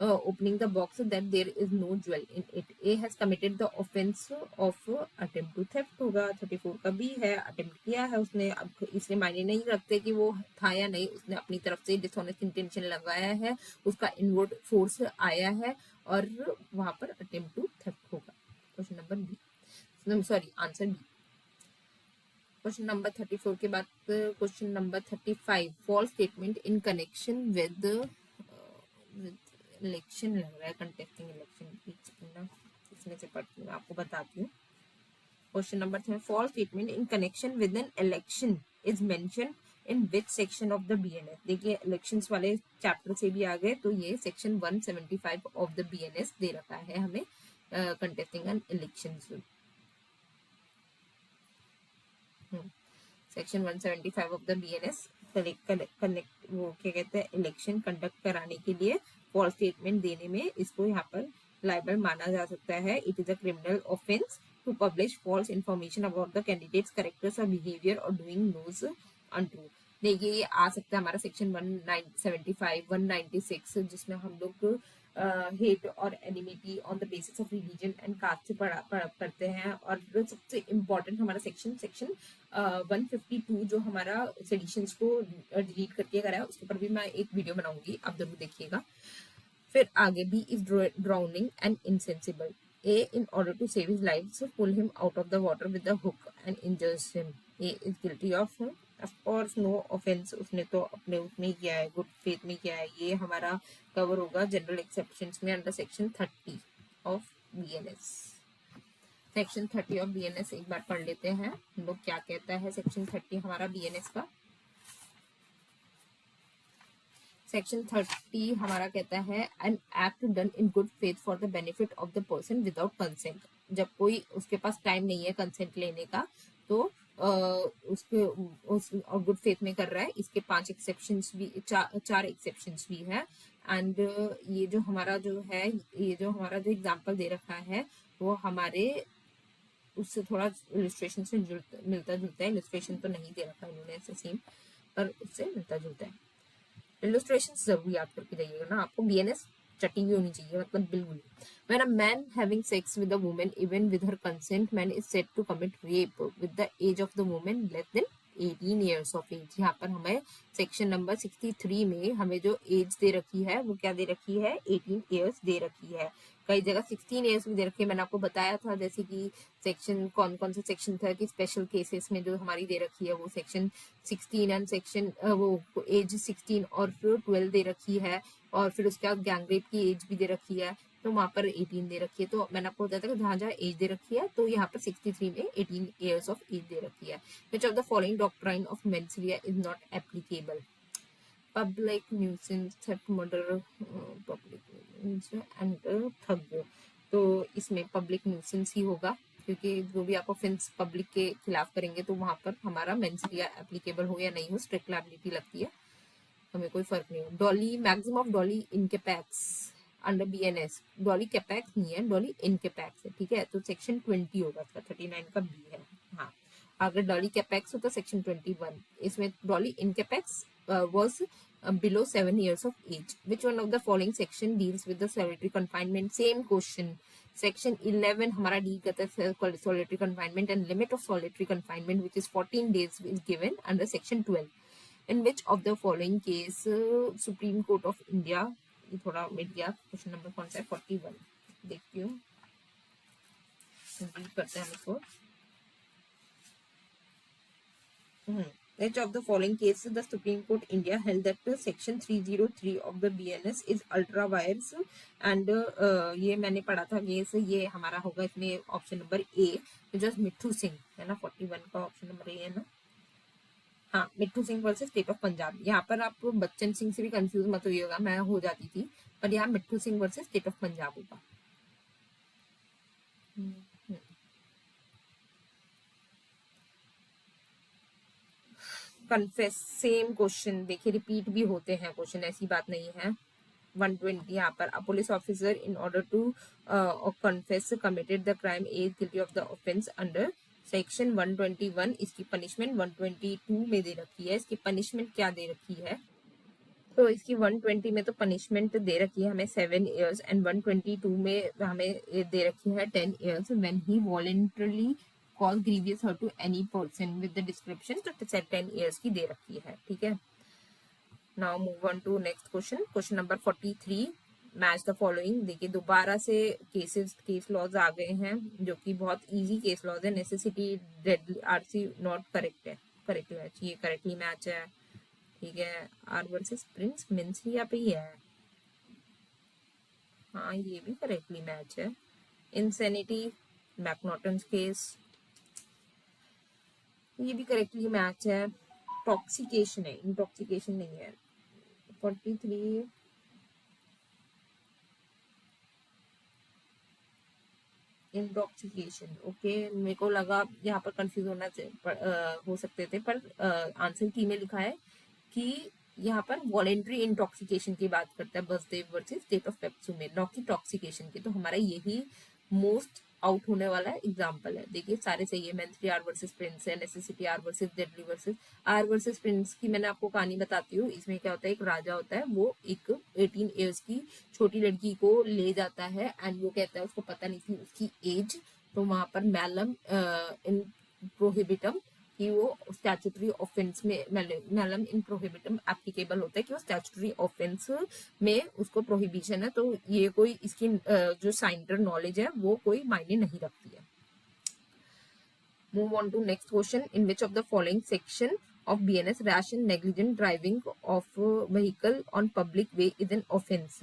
opening the box that there is no jewel in it. A has committed the offense of attempt to theft होगा। 34 का B है, अटेम्प्ट किया है उसने। अब इसलिए मायने नहीं रखते कि वो था या नहीं, उसने अपनी तरफ से डिसऑनेस्ट इंटेंशन लगाया है, उसका इनवर्ड फोर्स आया है और वहां पर अटेम्प्ट टू थेफ्ट होगा। Question number B, sorry answer B. Question number 34 के बाद question number 35, false statement in connection with election लग रहा है, कंटेस्टिंग इलेक्शन। इसमें से पढ़ती हूँ, आपको बताती हूँ। Question number 3, false statement in connection with an election is mention in which section of the BNS. देखिए इलेक्शंस वाले चैप्टर से भी आ गए, तो ये सेक्शन 175 ऑफ द बीएनएस दे रखा है हमें, contesting an election. Section 175 of the BNS connect वो क्या कहते हैं, इलेक्शन कंडक्ट कराने के लिए फॉल्स स्टेटमेंट देने में इसको यहाँ पर लाइबल माना जा सकता है। It is a criminal offence to publish false information about the candidates characters और बिहेवियर और डूइंग नोज अनट्रू। देखिए ये आ सकता है हमारा सेक्शन 175, 196, जिसमें हम लोग हेट और enmity on the basis of religion and caste से पढ़ते हैं। और सबसे इम्पोर्टेंट हमारा सेक्शन 152 जो हमारा सेडिशंस को डिलीट करके करा है, उसके ऊपर भी मैं एक वीडियो बनाऊंगी, आप जरूर देखिएगा। फिर आगे B is drowning and insensible. A in order to save his life pull him out of the water with the hook and injures him. A is guilty of course no offence, उसने तो अपने उसमें किया है, गुड फेथ में किया है। ये हमारा कवर होगा जनरल एक्सेप्शंस में under section 30 of BNS. Section 30 of BNS एक बार पढ़ लेते हैं हम लोग, क्या कहता है सेक्शन 30 हमारा बीएनएस का। सेक्शन 30 हमारा कहता है an act done in good faith for the benefit of the person without consent. जब कोई उसके पास टाइम नहीं है कंसेंट लेने का, तो उसके और गुड फेथ में कर रहा है। इसके 5 एक्सेप्शंस भी, चार एक्सेप्शंस भी है। एंड ये जो हमारा जो है, ये जो हमारा जो एग्जाम्पल दे रखा है वो हमारे उससे थोड़ा इलिस्ट्रेशन से मिलता जुलता है। इलिस्ट्रेशन तो नहीं दे रखा इन्होंने ऐसे सेम, पर उससे मिलता जुलता है। इलस्ट्रेशन जरूर याद करके जाइएगा ना, आपको बीएनएस चटी हुई होनी चाहिए, मतलब बिल्कुल। When a man having sex with a woman even with her consent, man is said to commit rape with the age of the woman less than 18 years of age। यहाँ पर हमें सेक्शन नंबर 63 में हमें जो एज दे रखी है वो क्या दे रखी है, 18 ईयर्स दे रखी है। कई जगह 16 ईयर्स भी दे रखी है, मैंने आपको बताया था। जैसे कि सेक्शन कौन कौन से सेक्शन था कि स्पेशल केसेस में जो हमारी दे रखी है वो सेक्शन 16 एंड सेक्शन वो एज 16 और फिर 12 दे रखी है, और फिर उसके बाद गैंगरेप की एज भी दे रखी है, तो वहां पर 18 दे रखी है। तो मैंने आपको बताया था कि जहां जहां एज दे रखी है, तो यहाँ पर 63 में 18 ईयर्स ऑफ एज दे रखी है। Which of the following doctrine of mens rea is not applicable. Public nuisance, theft, murder, public and thug. तो इसमें पब्लिक न्यूसेंस ही होगा, क्योंकि जो भी आप ऑफेंस पब्लिक के खिलाफ करेंगे तो वहां पर हमारा मेंसरिया एप्लीकेबल हो या नहीं हो, स्ट्रिक्ट लायबिलिटी लगती है, हमें कोई फर्क नहीं है। Doli, maximum of doli incapax under BNS, doli capax नहीं है, डॉली इनकेपैक्स है। ठीक है, तो सेक्शन 20 होगा इसका, 39 का बी है। हाँ, अगर डॉली कैपैक्स होता सेक्शन 21। इसमें Dolly इनकेपैक्स was below 7 years of age. Which one of the following section deals with the solitary confinement? Same question. Section 11 हमारा डील करता है solitary confinement and limit of solitary confinement, which is 14 days, is given under section 12. In which of the following case Supreme Court of India, ये थोड़ा मिट गया, क्वेश्चन नंबर कौन सा है, 41 देखती हूँ, रीड करते हैं हम इसको। Which of the following cases the Supreme Court India held that section 303 of the BNS is ultra vires and ये मैंने पढ़ा था ये हमारा होगा इसमें ऑप्शन नंबर ए, जस्ट मिट्ठू सिंह है ना, 41 का ऑप्शन नंबर ए है ना। हाँ, मिट्ठू Singh versus state of Punjab. यहाँ पर आप बच्चन सिंह से भी कंफ्यूज मत होइएगा, मैं हो जाती थी, पर यहाँ मिट्ठू Singh versus state of Punjab होगा। कन्फेस सेम क्वेश्चन, देखिए रिपीट भी होते हैं क्वेश्चन, ऐसी बात नहीं है। 120 यहाँ पर a police officer in order to confess committed the crime is guilty of the offence under section 121, इसकी पनिशमेंट 122 में दे रखी है। इसकी पनिशमेंट क्या दे रखी है, तो इसकी 120 में तो पनिशमेंट दे रखी है हमें 7 years एंड 122 में हमें दे रखी है 10 years when he voluntarily cause grievous hurt to any person with the description, तो 10 years की दे रखी है। ठीक है, now move on to next question, question number 43, match the following. देखिए दोबारा से केस लॉज आ गए हैं जो कि बहुत इजी केस लॉज है। Necessity deadly RC not correct है, करेक्टली मैच, ये करेक्टली मैच है। ठीक है, आर वर्सेस प्रिंस मिन्सिया पे ही है, हाँ ये भी करेक्टली मैच है। इंसेनिटी मैकनॉटन्स केस, ये भी करेक्टली मैच है। टॉक्सिकेशन है, इंटॉक्सिकेशन नहीं है। 43 इंटॉक्सिकेशन, ओके, मेरे को लगा यहाँ पर कंफ्यूज हो सकते थे, पर आंसर की में लिखा है कि यहाँ पर वॉलेंट्री इंटॉक्सिकेशन की बात करता है Basdev versus state of PEPSU में, नॉट की टॉक्सिकेशन की। तो हमारा यही मोस्ट आउट होने वाला एग्जाम्पल है। देखिए सारे सही है, मेंथली आर वर्सेस प्रिंस है, necessity R versus deadly versus R versus Prince की मैंने आपको कहानी बताती हूँ। इसमें क्या होता है, एक राजा होता है, वो एक 18 years की छोटी लड़की को ले जाता है एंड वो कहता है, उसको पता नहीं थी उसकी एज, तो वहां पर मैलम इन प्रोहिबिटम कि वो स्टैट्यूटरी ऑफेंस में, मैलम इन प्रोहिबिटम एप्लीकेबल होता है कि वो स्टैट्यूटरी ऑफेंस में उसको प्रोहिबिशन है, तो ये कोई इसकी जो साइंटर नॉलेज है वो कोई मायने नहीं रखती है। Move on to next question, in which of the following section of BNS rash and negligent driving of vehicle on public way is an offense.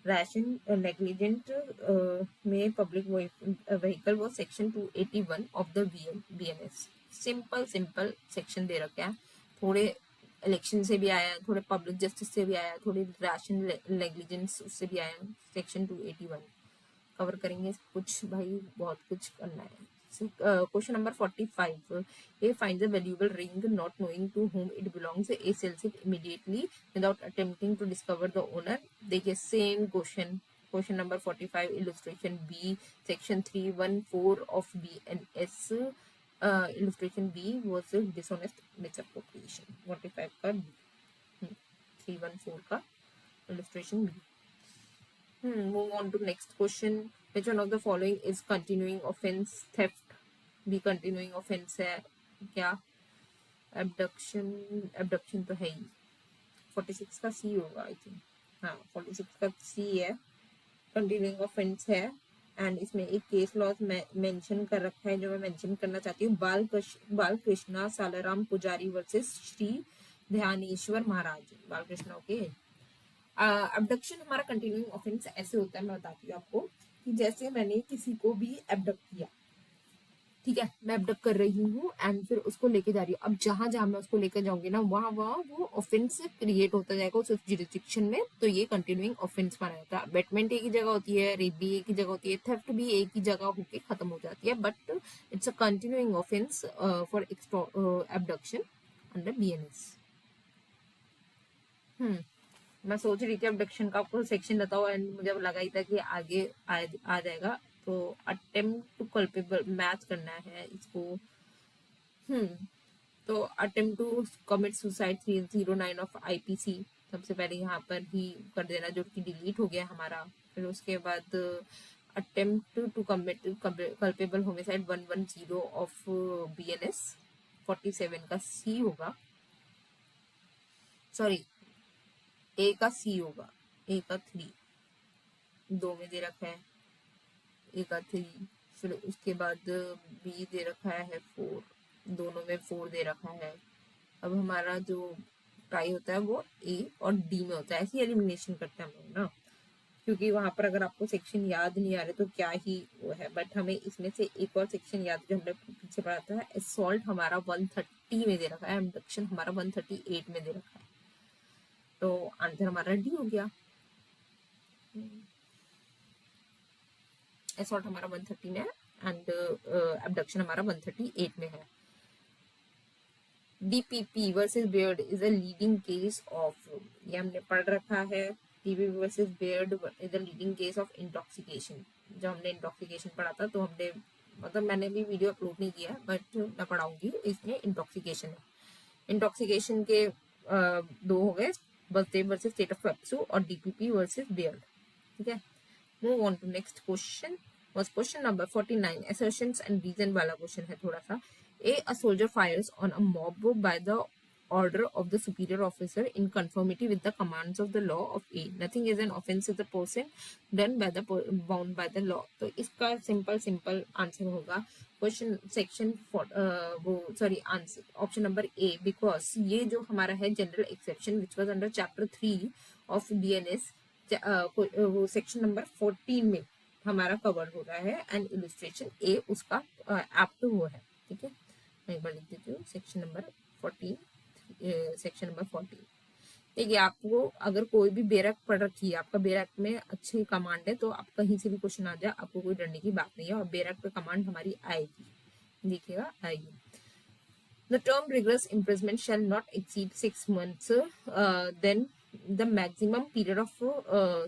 Rash and negligent में public vehicle वो section 281 of the BNS। Simple section दे रखे हैं, थोड़े इलेक्शन से भी आया है, थोड़े पब्लिक जस्टिस से भी आया है, थोड़े रैश एंड नेग्लिजेंस उससे भी आया है। सेक्शन 281 कवर करेंगे कुछ, भाई बहुत कुछ करना है। Question number 45, A finds a valuable ring not knowing to whom it belongs, A sells it immediately without attempting to discover the owner। देखिए same question number 45 illustration B, section 314 of BNS, illustration B was dishonest misappropriation. 45 का 314 का illustration B. Move on to next question, which one of the following is continuing offense? Theft भी continuing offense है क्या? abduction तो है ही। 46 का सी होगा आई थिंक, हाँ 46 का सी है, continuing offense है। एंड इसमें एक केस लॉज मेंशन कर रखा है जो मैं मेंशन करना चाहती हूँ, बाल कृष्णा सालाराम पुजारी वर्सेस श्री ध्यानेश्वर महाराज। बाल कृष्णा, ओके। अबडक्शन हमारा कंटिन्यूइंग ऑफेंस ऐसे होता है, मैं बताती हूँ आपको, कि जैसे मैंने किसी को भी एबडक्ट किया, ठीक है, मैं एबडक्ट कर रही हूँ एंड फिर उसको लेके जा रही हूँ। अब जहां जहां मैं उसको लेकर जाऊंगी ना, वहां वहां वो ऑफेंस क्रिएट होता जाएगा उस जुरिस्डिक्शन में, तो ये कंटिन्यूइंग ऑफेंस माना जाता है। अबेटमेंट एक ही जगह होती है, रेप भी एक ही जगह होती है, थेफ्ट भी एक ही जगह होके खत्म हो जाती है, but it's a continuing offence for abduction under BNS। मैं सोच रही थी अबडक्शन का आपको सेक्शन बताओ एंड मुझे लगा ही था कि आगे आ जाएगा, तो अटेम्प्ट टू कल्पेबल मैच करना है इसको। तो attempt to commit suicide 309 of IPC, सबसे पहले यहाँ पर ही कर देना जो कि डिलीट हो गया हमारा। फिर उसके बाद attempt to commit culpable homicide 110 of BNS, 47 का सी होगा, सॉरी ए का सी होगा, ए का 3 दो में दे रखा है, ए का 3, फिर उसके बाद बी दे रखा है 4, दोनों में 4 दे रखा है, अब हमारा जो ट्राई होता है वो ए और डी में होता है, ऐसी एलिमिनेशन करते हैं हम लोग ना, क्योंकि वहां पर अगर आपको सेक्शन याद नहीं आ रहे तो क्या ही वो है। बट हमें इसमें से एक और सेक्शन याद जो हमने पीछे पढ़ा था, असॉल्ट हमारा 130 में दे रखा है, एबडक्शन हमारा 138 में दे रखा है, तो आंसर हमारा डी हो गया। असॉल्ट हमारा 130 में है एंड एबडक्शन हमारा 138 में है। DPP versus beard is a leading case of, ये हमने पढ़ रखा है, DPP versus beard is a leading case of intoxication. जब हमने इंटॉक्सिकेशन पढ़ा था तो हमने, मतलब मैंने भी वीडियो अपलोड नहीं किया बट मैं पढ़ाऊंगी, इसमें इंटॉक्सिकेशन है। इंटॉक्सिकेशन के दो हो गए, Baldev versus state of Pepsu और डीपीपी वर्सेस बियर्ड। ठीक है, move on to next question. was question number 49, assertions and reason वाला क्वेश्चन है थोड़ा सा। A soldier fires on a mob by the order of the superior officer in conformity with the commands of the law of A. Nothing is an offense to the person done by the bound by the law. तो इसका सिंपल आंसर होगा क्वेश्चन सेक्शन वो sorry answer option number A, because ये जो हमारा है general exception which was under chapter 3 of BNS, वो सेक्शन नंबर 14 में हमारा कवर हो रहा है एंड इलस्ट्रेशन ए उसका एप्ट वो है। ठीक है, मैं एक बार लिख देती हूँ, सेक्शन नंबर 14, सेक्शन नंबर 14। देखिए, आपको अगर कोई भी बेरक पढ़ रखी है, आपका बेरक में अच्छी कमांड है तो आप कहीं से भी क्वेश्चन आ जाए, आपको कोई डरने की बात नहीं है, और बेरक पे कमांड हमारी आएगी, देखिएगा आएगी। The term rigorous imprisonment shall not exceed 6 months. Then the maximum period of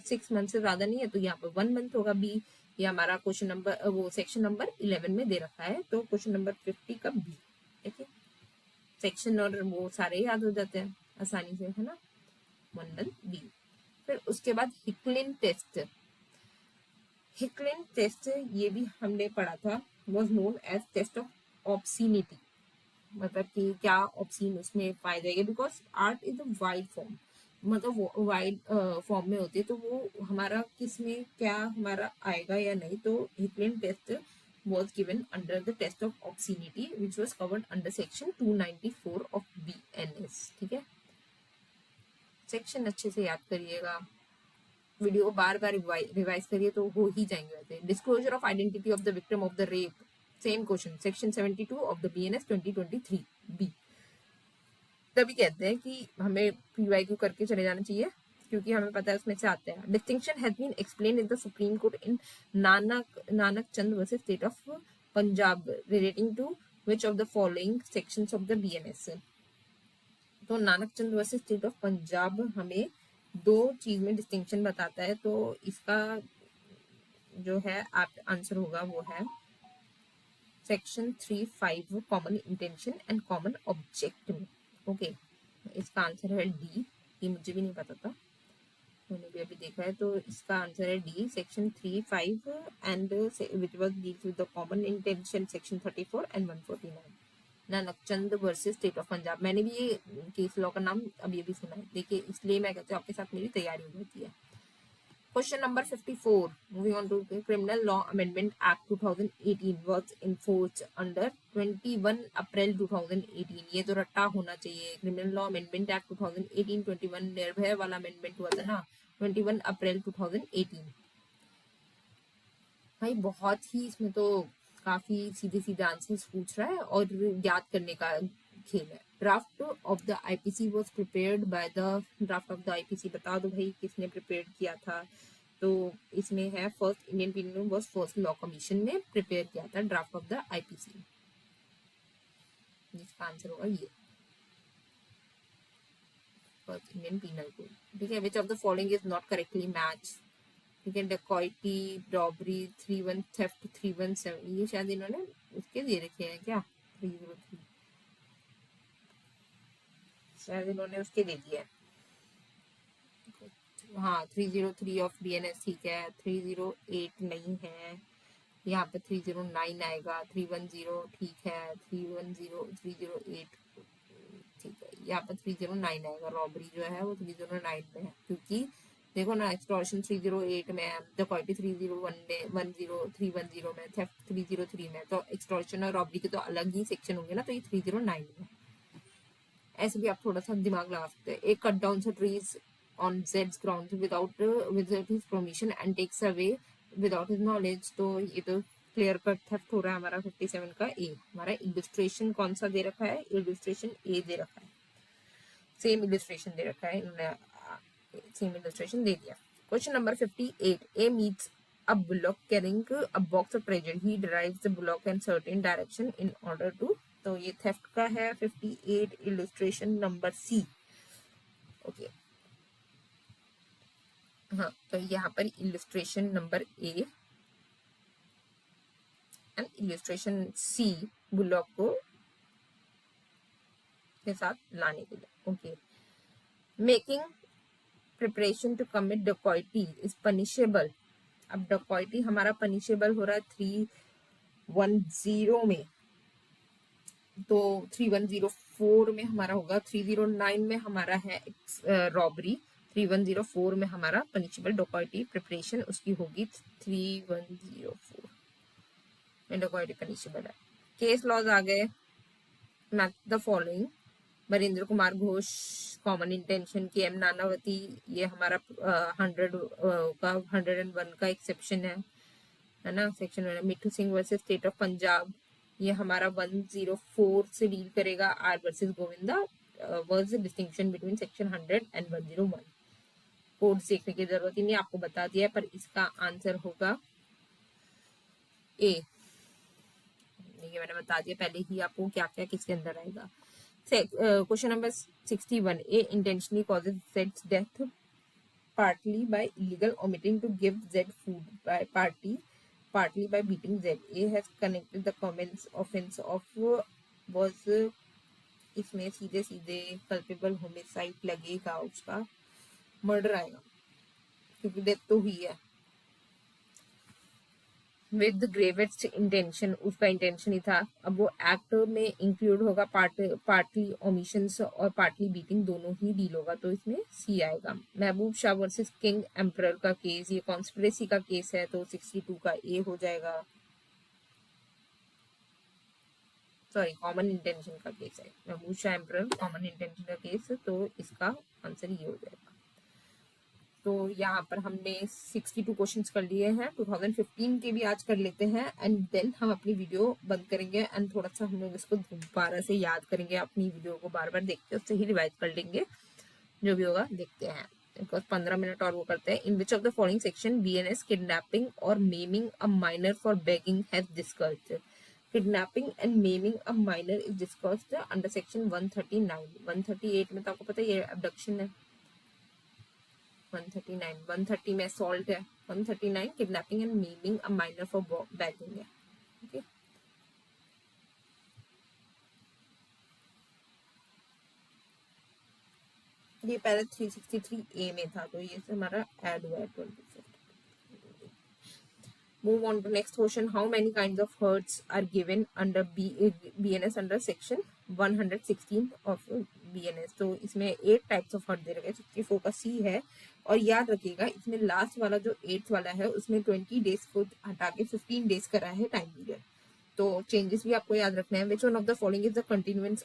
6 months से ज्यादा नहीं है, तो यहाँ पर 1 मंथ होगा बी। ये हमारा क्वेश्चन नंबर वो सेक्शन नंबर 11 में दे रखा है, तो क्वेश्चन नंबर 50 का बी। ठीक है, सेक्शन और वो सारे याद हो जाते हैं आसानी से, है ना, 1 मंथ बी। फिर उसके बाद हिकलिन टेस्ट। हिकलिन टेस्ट ये भी हमने पढ़ा था, was known as test of obscenity, मतलब कि क्या ऑब्सीन उसमें पाए जाएंगे, because art is a wide form, मतलब वो वाइड फॉर्म में होती है, तो वो हमारा किस में क्या हमारा आएगा या नहीं। तो Hicklin test was given under the test of obscenity which was covered under section 294 of BNS। ठीक है, सेक्शन अच्छे से याद करिएगा, वीडियो को बार बार रिवाइज करिए तो हो ही जाएंगे वैसे। Disclosure of identity of the victim of the rape, same question, section 72 of the BNS 2023 B. तभी कहते हैं कि हमें पीवाईक्यू करके चले जाना चाहिए, क्योंकि हमें पता है उसमें से आते हैं। Distinction has been explain in the Supreme Court in Nanak Chand versus state of Punjab relating to which of the following sections of the BNS. तो Nanak Chand versus state of Punjab हमें दो चीज में डिस्टिंक्शन बताता है, तो इसका जो है आंसर होगा वो है section 3(5) common intention and common object में। ओके, इसका आंसर है डी, ये मुझे भी नहीं पता था, मैंने भी अभी देखा है, तो इसका आंसर है D, section 3(5) and which was deals with the common intention section 34 and 149। Nanakchand versus state of Punjab, मैंने भी ये केस लॉ का नाम अभी अभी सुना है, देखिए इसलिए मैं कहती हूँ आपके साथ मेरी तैयारी हो जाती है। Question number 54, moving on to criminal law amendment act 2018 was enforced under 21 April 2018। ये तो रट्टा होना चाहिए, क्रिमिनल लॉ अमेंडमेंट एक्ट 2018 21 निर्भय वाला अमेंडमेंट हुआ था ना, 21 अप्रैल 2018। भाई बहुत ही इसमें तो काफी सीधे सीधे आंसर्स पूछ रहा है और याद करने का खेल है। Draft of the IPC was prepared by the, draft of the IPC बता दो भाई किसने प्रिपेयर किया था। तो इसमें है first Indian penal was first law commission ने प्रिपेयर किया था ड्राफ्ट ऑफ द आईपीसी, जिसका आंसर होगा ये फर्स्ट इंडियन पीनल कोड। ठीक है, which of the following is not correctly match. ठीक है, डकॉइटी, रॉबरी, 31 थेफ्ट, 317, ये शायद इन्होंने उसके दे रखे हैं क्या, 303 शायद इन्होंने उसके दे दिया है। हाँ, 303 ऑफ बीएनएस ठीक है, 308 नहीं है, यहाँ पे 309 आएगा, 310 ठीक है, 310, 308 ठीक है, यहाँ पे 309 आएगा। रॉबरी जो है वो 309 में है, क्योंकि देखो ना, एक्सटॉर्शन 308 में है, डकॉइटी 310 में, थेफ्ट 303 में, तो एक्सटॉर्शन और रॉबरी के तो अलग ही सेक्शन होंगे ना, तो ये 309 में। ऐसे भी आप थोड़ा सा दिमाग लगा सकते हैं। A cut down trees on जेड्स ground without his permission and takes away without his knowledge. तो ये तो क्लियर कट थेफ्ट हो रहा है हमारा 57 का ए। हमारा इलस्ट्रेशन कौन सा दे रखा है, इलस्ट्रेशन ए दे रखा है, सेम इलस्ट्रेशन दे रखा है, इन्होंने सेम इलस्ट्रेशन दे दिया। Question number 58, A meets a bullock carrying a box of treasure. He drives the bullock in certain direction in order to, तो ये थेफ्ट का है 58, इलस्ट्रेशन नंबर सी। ओके हाँ, तो यहाँ पर illustration number A and illustration C bullock को के साथ लाने के लिए। Okay, making preparation to commit dacoity is punishable. अब डकॉइटी हमारा पनिशेबल हो रहा है 310 में, तो 3104 में हमारा होगा, 309 में हमारा है रॉबरी, 3104 में हमारा पनिशेबल डकॉइटी प्रिपरेशन उसकी होगी 3104 में डकॉइटी पनिशेबल है। केस लॉज आ गए, match the following, Varindra Kumar Ghosh common intention, के एम नानावती, ये हमारा 101 का एक्सेप्शन है ना, section 1। Mithu Singh versus state of Punjab, ये हमारा 104 से डील करेगा। R versus Govinda was distinction between section 100 and 101। Code देखने की जरूरत ही नहीं, आपको बता दिया है, पर इसका आंसर होगा ए। ये मैंने बता दिया पहले ही आपको क्या क्या किसके अंदर आएगा। Question number 61, A intentionally causes Z's death partly by illegal omitting to give Z food, by partly by beating Z. A has connected the comments offense of was इसमें सीधे सीधे culpable homicide लगेगा, उसका मर्डर आएगा क्योंकि डेथ तो हुई है। विद ग्रेवेस्ट इंटेंशन, उसका इंटेंशन ही था। अब वो एक्ट में इंक्लूड होगा पार्टली ओमिशंस और पार्टली बीटिंग, दोनों ही डील होगा, तो इसमें सी आएगा। महबूब शाह वर्सेस किंग एम्परर का केस, ये कॉन्स्पिरेसी का केस है, तो 62 का ए हो जाएगा। सॉरी, कॉमन इंटेंशन का केस है, महबूब शाह एम्परर कॉमन इंटेंशन का केस, तो इसका आंसर ये हो जाएगा। तो यहाँ पर हमने 62 क्वेश्चंस कर लिए हैं, 2015 के भी आज कर लेते हैं, एंड देन हम अपनी वीडियो बंद करेंगे एंड थोड़ा सा हम लोग इसको दोबारा से याद करेंगे, अपनी वीडियो को बार बार देख के उससे ही रिवाइज कर लेंगे, जो भी होगा देखते हैं। 15 मिनट और वो करते हैं। In which of the following section BNS kidnapping और maiming a minor for begging has discussed. Kidnapping and maiming a minor is discussed under section 139। 138 में तो आपको पता है ये अबडक्शन है। 139, 130 में असॉल्ट है, 139 kidnapping and maiming a minor for begging है। ओके, ये पहले 363A में था, तो ये हमारा ऐड हुआ है 24। Move on to next question. How many kinds of hurts are given under BNS under section 116 of BNS? तो इसमें 8 टाइप्स ऑफ हर्ट दे रखे हैं, 64 का सी है। और याद रखिएगा इसमें लास्ट वाला जो 8th वाला है उसमें 20 डेज को हटा के 15 डेज करा है टाइम पीरियड, तो चेंजेस भी आपको याद रखना है। विच one of the following is the continuous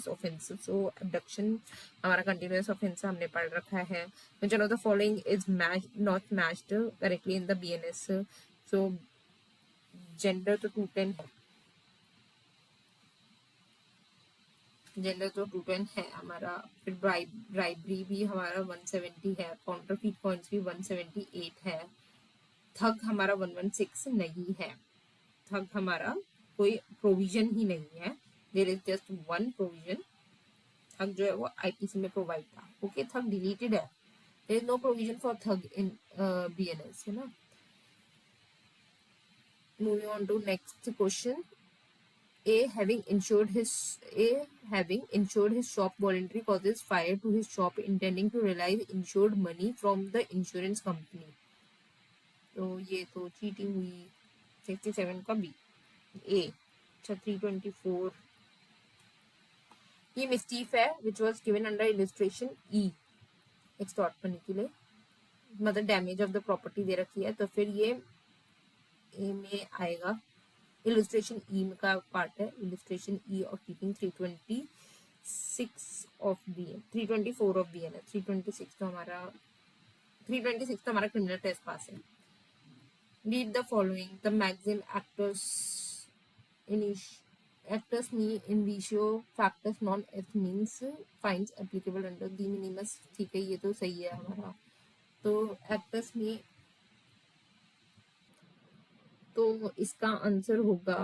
offence, so abduction हमारा कंटिन्यूअस ऑफेंस हमने पढ़ रखा है। विच one of the following is not matched correctly in the BNS, so gender तो 210 है, जेंडर तो 210 है हमारा। फिर ब्राइबरी भी हमारा 170 है, काउंटरफीट कॉइन्स भी 178 है। थग हमारा 116 नहीं है, थग हमारा कोई प्रोविजन ही नहीं है, there is just one provision. Thug जो है वो IPC में प्रोवाइड था। ओके, थग डिलीटेड है, there is no provision for thug in BNS, है ना। Moving on to next question. A having insured his shop voluntary causes fire to his shop intending to realize insured money from the insurance company, तो ये तो चीटिंग हुई। 67 का बी ए। अच्छा, 324 ये मिस्टीफ है which was given under illustration E, extort करने के लिए, मतलब डैमेज ऑफ द प्रॉपर्टी दे रखी है, तो फिर ये ए में आएगा। इलस्ट्रेशन ई का पार्ट है, इलस्ट्रेशन ई ऑफ कीपिंग 320 326 ऑफ बी 324 ऑफ BNS 326 तो हमारा 326 तो हमारा क्रिमिनल टेस्ट पास है. Read the following. The maxim actus me initio factus non est means finds applicable under the minimus. ठीक है, ये तो सही है हमारा. तो actus me, तो इसका आंसर होगा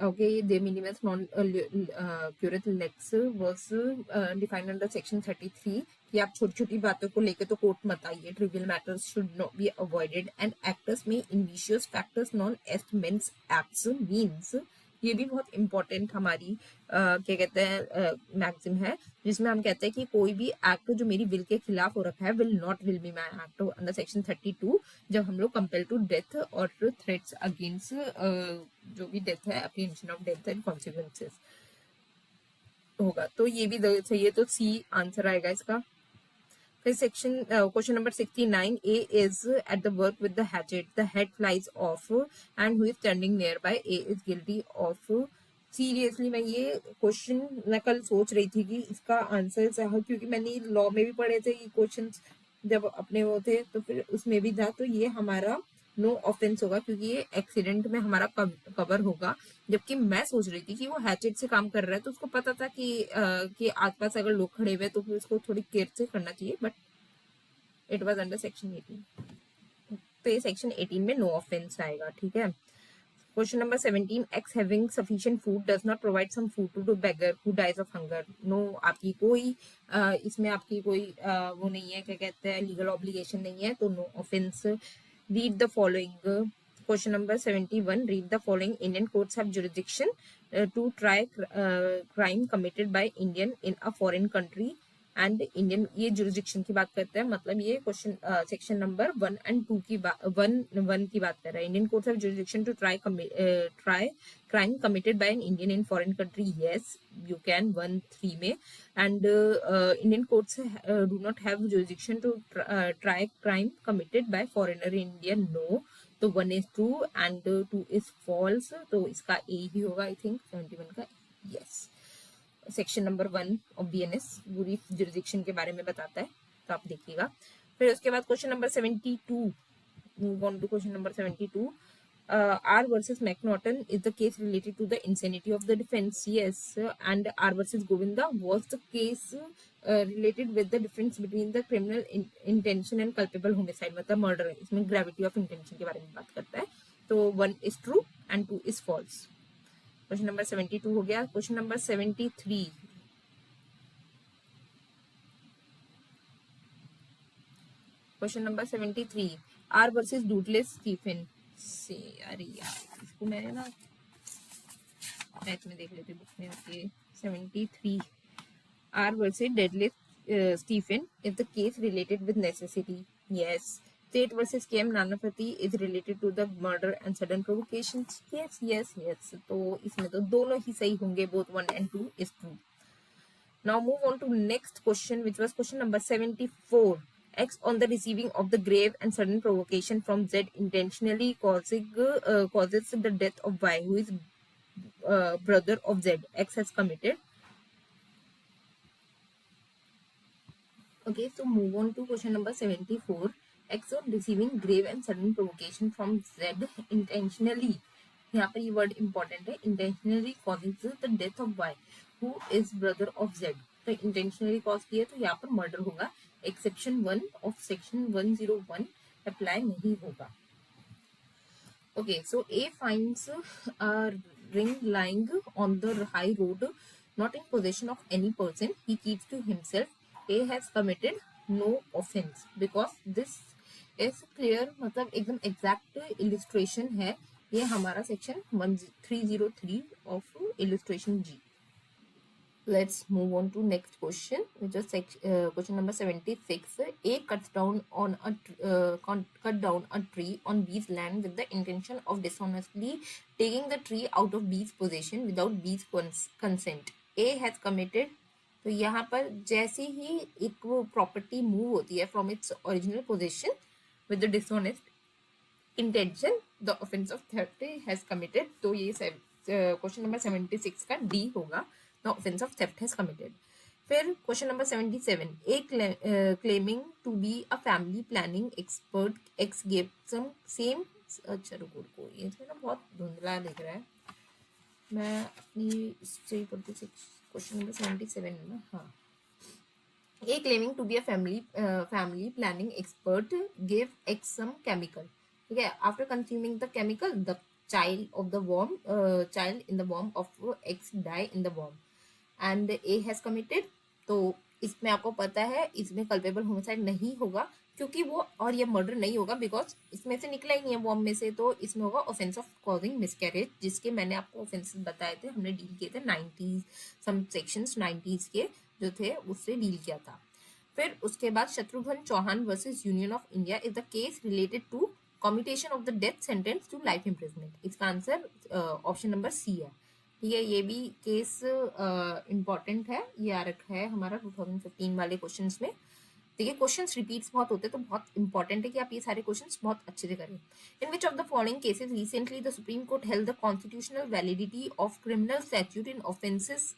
okay. De minimis non curat lex was defined under section 33 कि आप छोटी छोटी बातों को लेकर तो कोर्ट मत आइए. Trivial matters should not be avoided and actors में invidious factors non est mens acts means. ये भी बहुत इंपॉर्टेंट हमारी क्या कहते हैं मैक्सिम है, जिसमें हम कहते हैं कि कोई भी एक्ट जो मेरी विल के खिलाफ हो रखा है will not will be my act under section 32. जब हम लोग कंपेल टू डेथ और थ्रेट्स अगेंस्ट जो भी डेथ है, apprehension of death and consequences होगा. तो ये भी सही है, तो सी आंसर आएगा इसका. फिर section question number 69. A is at the work with the hatchet. The head flies of and who is standing near by. A is guilty of. Seriously मैं ये क्वेश्चन मैं कल सोच रही थी कि इसका आंसर क्योंकि मैंने लॉ में भी पढ़े थे ये क्वेश्चन जब अपने वो थे, तो फिर उसमें भी था. तो ये हमारा नो ऑफेंस होगा क्योंकि ये एक्सीडेंट में हमारा कवर होगा. जबकि मैं सोच रही थी कि वो हैचेट से काम कर रहा है, तो उसको पता था कि आसपास अगर लोग खड़े हुए तो फिर उसको थोड़ी केयर से करना चाहिए. But it was under section 18. तो ये सेक्शन 18 में नो ऑफेंस आएगा. ठीक है. Question number 17. X having sufficient food does not provide some food to the beggar who dies of hunger. No, आपकी कोई इसमें आपकी कोई वो नहीं है, क्या कहते हैं, लीगल ऑब्लिगेशन नहीं है, तो no offence. Read the following. Question number 71. Read the following. Indian courts have jurisdiction to try crime committed by Indian in a foreign country. And Indian ये जुरिस्डिक्शन की बात करते हैं, मतलब ये क्वेश्चन सेक्शन नंबर 1 and 2 की वन की बात कर रहा है. Indian courts have jurisdiction to try crime committed by an Indian in foreign country. Yes you can 1-3 में. And Indian courts do not have jurisdiction to try crime committed by foreigner in India. No. तो 1 is true and 2 is false. तो इसका ए ही होगा आई थिंक 71 का. Yes. Section number 1 of BNS पूरी जुरिस्डिक्शन के बारे में बताता है, तो आप देखिएगा. फिर उसके बाद question number 72. Move on to question number 72. R versus McNaughton is the case related to the insanity of the defense. Yes, and R versus Govinda was the case related with the difference between the criminal intention and culpable homicide, मतलब मर्डर. इसमें ग्रेविटी ऑफ इंटेंशन के बारे में बात करता है. तो 1 is true and 2 is false. Question number 72 हो गया. Question number 73. Question number 73. R versus Dudley's Stephen से. अरे यार इसको मैंने ना मैथ में देख लेते बुक में. Okay. 73. R versus Dudley's Stephen is the case related with necessity. Yes. State versus KM Nanavati is related to the murder and sudden provocations. Yes, yes, yes. तो इसमें तो दोनों ही सही होंगे. Both 1 and 2 is true. Now move on to next question, which was question number 74. X on the receiving of the grave and sudden provocation from Z intentionally causes the death of Y, who is brother of Z. X has committed. Okay, so move on to question number 74. X on receiving grave and sudden provocation from Z intentionally. यहाँ पर ये वर्ड इंपॉर्टेंट है. intentionally causes the death of Y, who is brother of Z. तो intentionally cause किया तो यहाँ पर मर्डर होगा. एक्सेप्शन 1 ऑफ सेक्शन 101 अप्लाई नहीं होगा. Okay, so A finds a ring lying on the high road, not in possession of any person. He keeps to himself. A has committed no offense because this is clear, मतलब एकदम एग्जैक्ट इलिस्ट्रेशन है. ये हमारा section 303 of illustration G. Let's move on to next question, which is question number 76. A cuts down cut down a tree on B's land with the intention of dishonestly taking the tree out of B's possession without B's consent. A has committed. तो यहाँ पर जैसे ही एक प्रॉपर्टी मूव होती है from its original position with the dishonest intention, the offence of theft has committed. तो ये क्वेश्चन नंबर 76 का डी होगा. The offense of theft has committed. फिर question number 77, A claiming to B a family planning expert X give some same, अच्छा रुको रुको, ये तो ना बहुत धुंधला दिख रहा है, मैं अपनी इससे पढ़ती, क्वेश्चन नंबर 77 है ना, हाँ। A claiming to be a family planning expert gave X some chemical. ठीक है, after consuming the chemical, the child in the womb of X die in the womb, and A has committed. तो इसमें आपको पता है इसमें कल्पेबल होमिसाइड नहीं होगा, क्योंकि वो, और ये मर्डर नहीं होगा बिकॉज इसमें से निकला ही नहीं है वॉम में से, तो इसमें होगा ऑफेंस ऑफ कॉजिंग मिसकैरेज, जिसके मैंने आपको ऑफेंसेस बताए थे, हमने डील किए थे 90s, सम सेक्शंस 90s के जो थे उससे डील किया था। फिर उसके बाद Shatrughan Chauhan versus Union of India is the case related to commutation of the death sentence to life imprisonment. इसका आंसर ऑप्शन नंबर सी है। ठीक है, ये भी केस इंपॉर्टेंट है, ये आ रखा है हमारा 2015 वाले क्वेश्चंस में। देखिए क्वेश्चंस रिपीट्स बहुत होते हैं, तो बहुत इंपॉर्टेंट है कि आप ये सारे क्वेश्चंस बहुत अच्छे से करें। In which of the following cases recently the Supreme Court held the constitutional validity of criminal statute in offences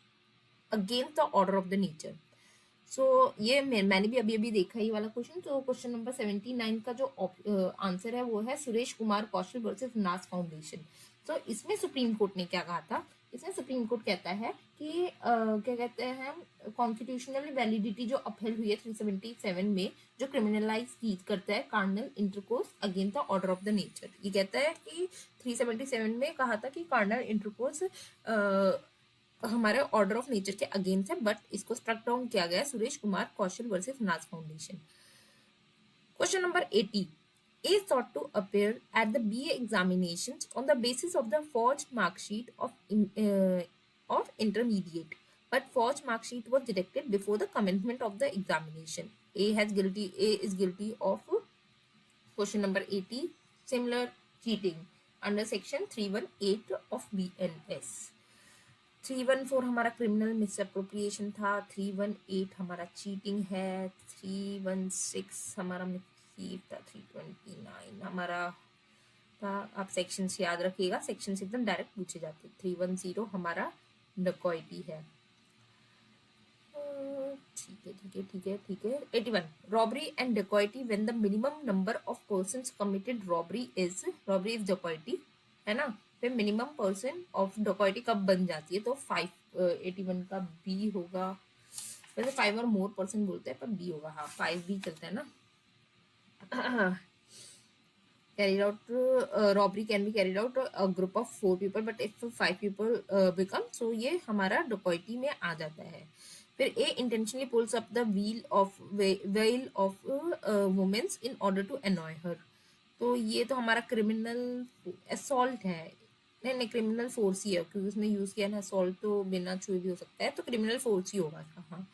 against the order of the nature. So ये मैंने भी अभी अभी देखा ये वाला क्वेश्चन। तो क्वेश्चन नंबर 79 का जो आंसर है वो है सुरेश कुमार कौशल वर्सेस नास फाउंडेशन। तो इसमें सुप्रीम कोर्ट ने क्या कहा था, इसमें सुप्रीम कोर्ट कहता है कि क्या कहते हैं, कॉन्स्टिट्यूशनल वैलिडिटी जो अपहेल्ड हुई है 377 में, जो क्रिमिनलाइज चीज करता है carnal intercourse against the order of the nature. ये कहता है कि 377 में कहा था कि कार्नल इंटरकोर्स हमारे ऑर्डर ऑफ नेचर के अगेंस्ट है, बट इसको स्ट्रक डाउन किया गया सुरेश कुमार कौशल वर्सेस नाज foundation. Question number 80, A sought to appear at the BA examinations on the basis of the forged mark sheet of intermediate, but forged mark sheet was detected before the commencement of the examination. A is guilty of question number 80, similar cheating under section 318 of BNS। 314 हमारा क्रिमिनल मिसअप्रोप्रिएशन था, 318 हमारा चीटिंग है, 316 हमारा मिसचीफ था, 329 हमारा था। आप सेक्शंस याद रखिएगा, सेक्शंस एकदम डायरेक्ट पूछे जाते हैं। 310 हमारा डकॉइटी है। ठीक है ठीक है ठीक है ठीक है। 81, robbery and dacoity when the minimum number of persons committed robbery is dacoity, है ना। फिर मिनिमम पर्सन ऑफ डकॉइटी कब बन जाती है, तो 81 का बी होगा। वैसे 5 और मोर पर्सन बोलते हैं पर बी होगा, हाँ 5 भी चलता है ना। carried out robbery can be carried out a group of 4 people, but if 5 people become, so ये हमारा डकॉइटी में आ जाता है। फिर A intentionally pulls up the veil of women's in order to annoy her, तो ये तो हमारा क्रिमिनल असॉल्ट है। नहीं नहीं, क्रिमिनल फोर्स ही है, क्योंकि उसमें यूज किया ना असॉल्ट, तो बिना छुए भी हो सकता है, तो क्रिमिनल फोर्स ही होगा। हाँ,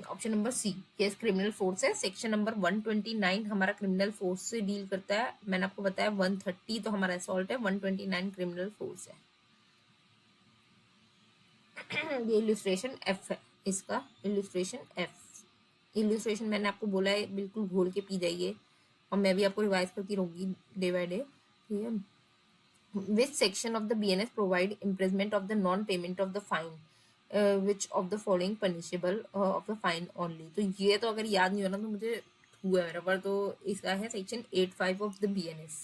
option number C case criminal force है। सेक्शन नंबर 129 हमारा क्रिमिनल फोर्स से डील करता है। मैंने आपको बताया 130 तो हमारा असॉल्ट है, 129 क्रिमिनल फोर्स है। ये इलस्ट्रेशन एफ है, इसका इलस्ट्रेशन एफ। इलस्ट्रेशन मैंने आपको बोला है बिल्कुल घोल के पी जाइए, और मैं भी आपको रिवाइज करती रहूंगी डे बाय डे। ठीक है, which section of the BNS provide imprisonment of the non-payment of the fine, which of the following punishable of the fine only। तो ये तो अगर याद नहीं हो ना तो मुझे हुआ है मेरा पर, तो इसका है सेक्शन 85 ऑफ द BNS।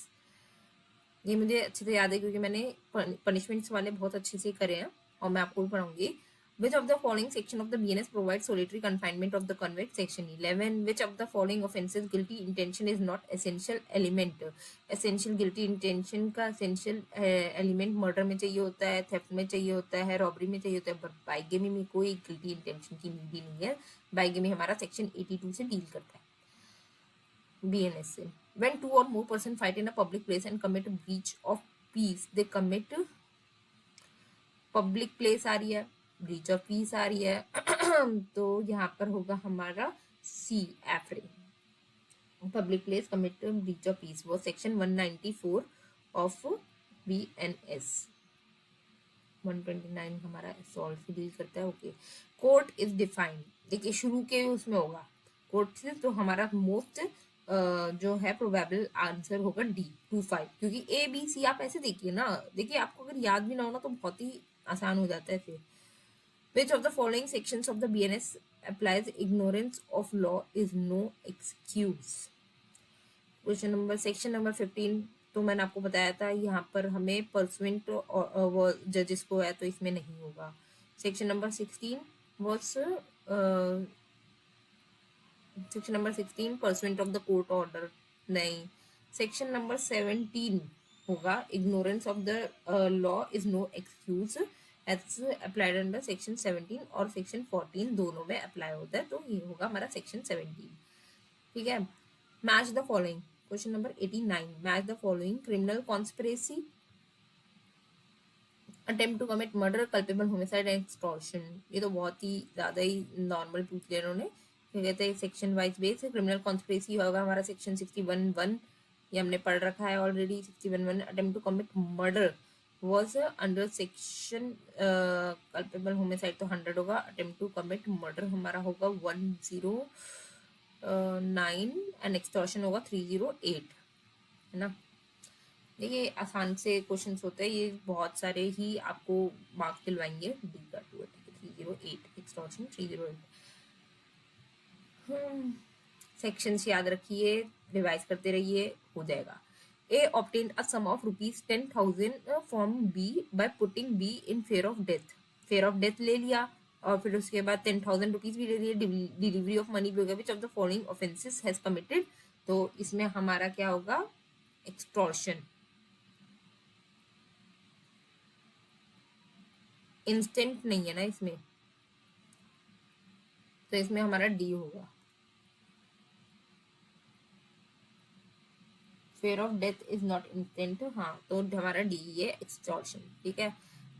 ये मुझे अच्छे से याद है क्योंकि मैंने पनिशमेंट्स वाले बहुत अच्छे से करे हैं, और मैं आपको भी पढ़ाऊंगी। Which of the following section of the BNS provides solitary confinement of the convict? Section 11. Which of the following offences guilty intention is not essential element? Essential guilty intention का essential element murder में चाहिए होता है, theft में चाहिए होता है, robbery में चाहिए होता है, but बाइगेमी में कोई guilty intention की नीड ही नहीं है। बाइगेमी हमारा section 82 से डील करता है BNS से। When two or more person fight in a public place and commit a breach of peace, they commit public place आ रही है, ब्रीच ऑफ पीस आ रही है, तो यहाँ पर होगा हमारा C affray, public place commit breach of peace, वो सेक्शन 194 ऑफ BNS। 129 हमारा असॉल्ट से डील करता है। ओके, कोर्ट इज डिफाइंड, देखिए शुरू के उसमें होगा कोर्ट से, तो हमारा मोस्ट जो है प्रोबेबल आंसर होगा D 25, क्योंकि ABC आप ऐसे देखिए ना, देखिए आपको अगर याद भी ना हो ना तो बहुत ही आसान हो जाता है फिर। Which of the following sections of the BNS applies ignorance of law is no excuse? Question number section number 15 तो मैंने आपको बताया था यहाँ पर हमें परसुएंट वो जजेस को है तो इसमें नहीं होगा. Section number 16 was section number 16 pursuant of the court order नहीं. सेक्शन नंबर 17 होगा ignorance of the law is no excuse as applied under section 17 और सेक्शन 14 दोनों में अप्लाई होता है तो ये होगा हमारा सेक्शन 17. ठीक है. Match the following. Question number 89. Match the following. Criminal conspiracy, attempt to commit murder, culpable homicide and extortion. ये तो बहुत ही ज्यादा ही नॉर्मल पूछ लिया उन्होंने. क्या कहते हैं section wise base. Criminal conspiracy होगा हमारा सेक्शन 61(1), ये हमने पढ़ रखा है already. 61(1) attempt to commit murder was under section culpable homicide तो 100 होगा. अटेम्प्ट टू कमिट मर्डर हमारा होगा 109 एंड एक्सटॉर्शन होगा 308, है ना. देखिए आसान से क्वेश्चंस होते हैं ये, बहुत सारे ही आपको मार्क्स दिलवाएंगे. डी का 308 एक्सटॉर्शन 308. सेक्शंस याद रखिए, रिवाइज करते रहिए, हो जाएगा. A obtained a sum of ₹10,000 from B by putting B in fear of death. Fear of death ले लिया और फिर उसके बाद 10,000 रुपीज भी ले लिए. डिलीवरी ऑफ मनी भी हो गया. विच of the following offences has committed. तो इसमें हमारा क्या होगा, एक्सटॉर्शन. इंस्टेंट नहीं है ना इसमें, तो इसमें हमारा डी होगा. Fair of death is not instant, हाँ तो हमारा डी है एक्सटॉर्शन. ठीक है.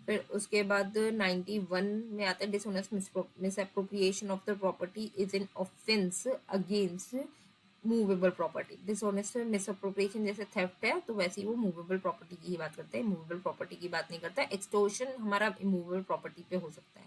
फिर उसके बाद 91 में आता है dishonest misappropriation of the property is an offence against movable property. Dishonest misappropriation जैसे थेफ्ट है तो वैसे ही वो मूवेबल प्रॉपर्टी की ही बात करते हैं, मूवेबल प्रॉपर्टी की बात नहीं करता. एक्सटोर्शन हमारा इमूवेबल प्रॉपर्टी पे हो सकता है,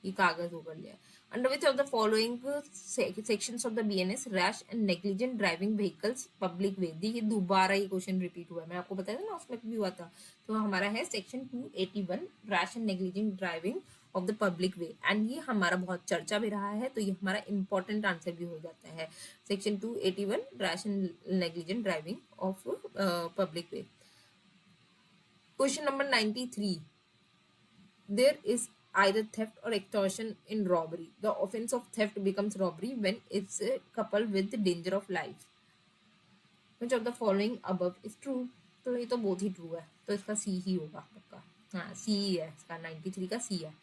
ये कागज हो गया. Under which of the following sections of the BNS rash and negligent driving vehicles public way. देखिए दोबारा ये क्वेश्चन रिपीट हुआ है, मैं आपको बताया था ना उसमें भी हुआ था. तो हमारा है section 281 rash and negligent driving of the public way. And ये हमारा बहुत चर्चा भी रहा है तो ये हमारा इंपॉर्टेंट आंसर भी हो जाता है. Section 281 rash and negligent driving of public way. Question number 93. There is either theft or extortion in robbery. The offense of theft becomes robbery when it's coupled with the danger of life. Which of the following above is true? तो ये तो बहुत ही ट्रू है, तो इसका सी ही होगा पक्का. हाँ सी ही है इसका. 93 का सी है.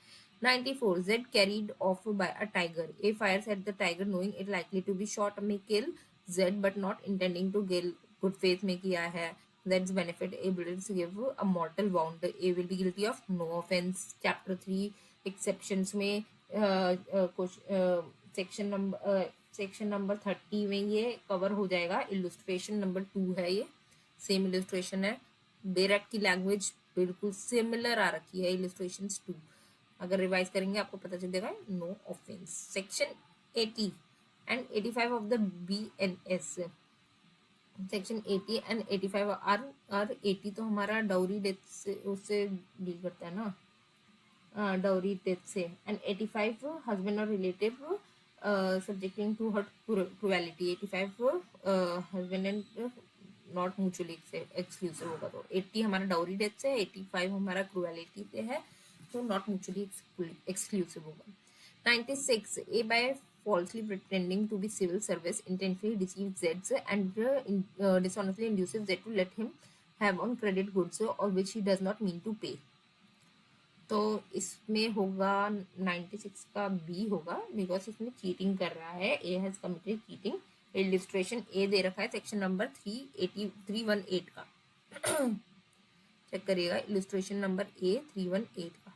94. Z carried off by a tiger. A fires at the tiger knowing it likely to be shot may kill Z but not intending to kill. Good faith में किया है. Z's benefit A bullets give a mortal wound. A will be guilty of no offense. Chapter 3 exceptions में सेक्शन नंबर 30 में ये कवर हो जाएगा. इलस्ट्रेशन नंबर 2 है, ये सेम इलस्ट्रेशन है. बेरेट की लैंग्वेज बिल्कुल सिमिलर आ रखी है इलस्ट्रेशन 2. अगर रिवाइज करेंगे आपको पता चलेगा no offence. Section 80 and 85 of the BNS. Section 80 and 85 are 80 तो हमारा डाउरी डेथ से उससे डील करता है ना, डाउरी डेथ से. एंड 85 हस्बैंड और relative subjecting to hurt cruelty. 85 husband and not mutually exclusive होगा. तो 80 हमारा डाउरी डेथ से है, 85 हमारा क्रुएलिटी से है, तो नॉट म्यूचुअली एक्सक्लूसिव होगा. 96. A by falsely pretending to be civil service intentionally deceives Z and dishonestly induces Z to let him have on credit goods or which he does not mean to pay. तो इसमें होगा 96 का बी होगा बिकॉज इसमें चीटिंग कर रहा है. A has committed cheating. Illustration A दे रखा है सेक्शन नंबर 318 का. चेक करिएगा इलस्ट्रेशन नंबर ए 318 का.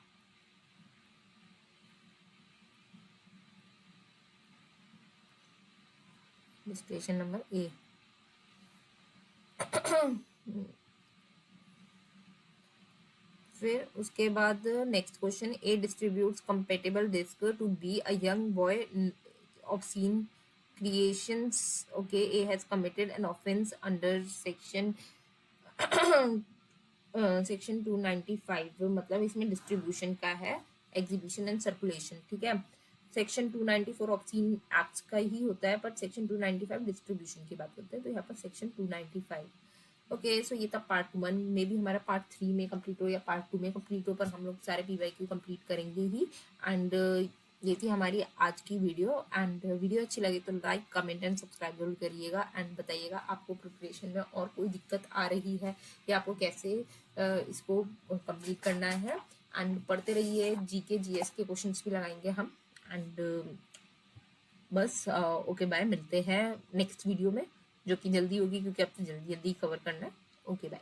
Illustration number A. फिर उसके बाद next question. A distributes compatible disc to B a young boy obscene creations. Okay, A has committed an offense under section section 295. मतलब इसमें डिस्ट्रीब्यूशन का है एग्जीबिशन एंड सर्कुलेशन, ठीक है। सेक्शन 294 ऑब्सीन एक्ट्स का ही होता है, बट सेक्शन 295 डिस्ट्रीब्यूशन की बात करते हैं, तो यहाँ पर सेक्शन 295। ओके, सो ये था पार्ट 1 में भी, हमारा पार्ट 3 में कंप्लीट हो या पार्ट 2 में कंप्लीट हो, पर हम लोग सारे PYQ कंप्लीट करेंगे ही। एंड ये थी हमारी आज की वीडियो। एंड वीडियो अच्छी लगे तो लाइक कमेंट एंड सब्सक्राइब जरूर करिएगा, एंड बताइएगा आपको प्रिपरेशन में और कोई दिक्कत आ रही है या आपको कैसे इसको कंप्लीट करना है। एंड पढ़ते रहिए, GK GS के क्वेश्चंस भी लगाएंगे हम। एंड बस ओके बाय, मिलते हैं नेक्स्ट वीडियो में, जो कि जल्दी होगी क्योंकि अब तो जल्दी जल्दी कवर करना है। Okay bye.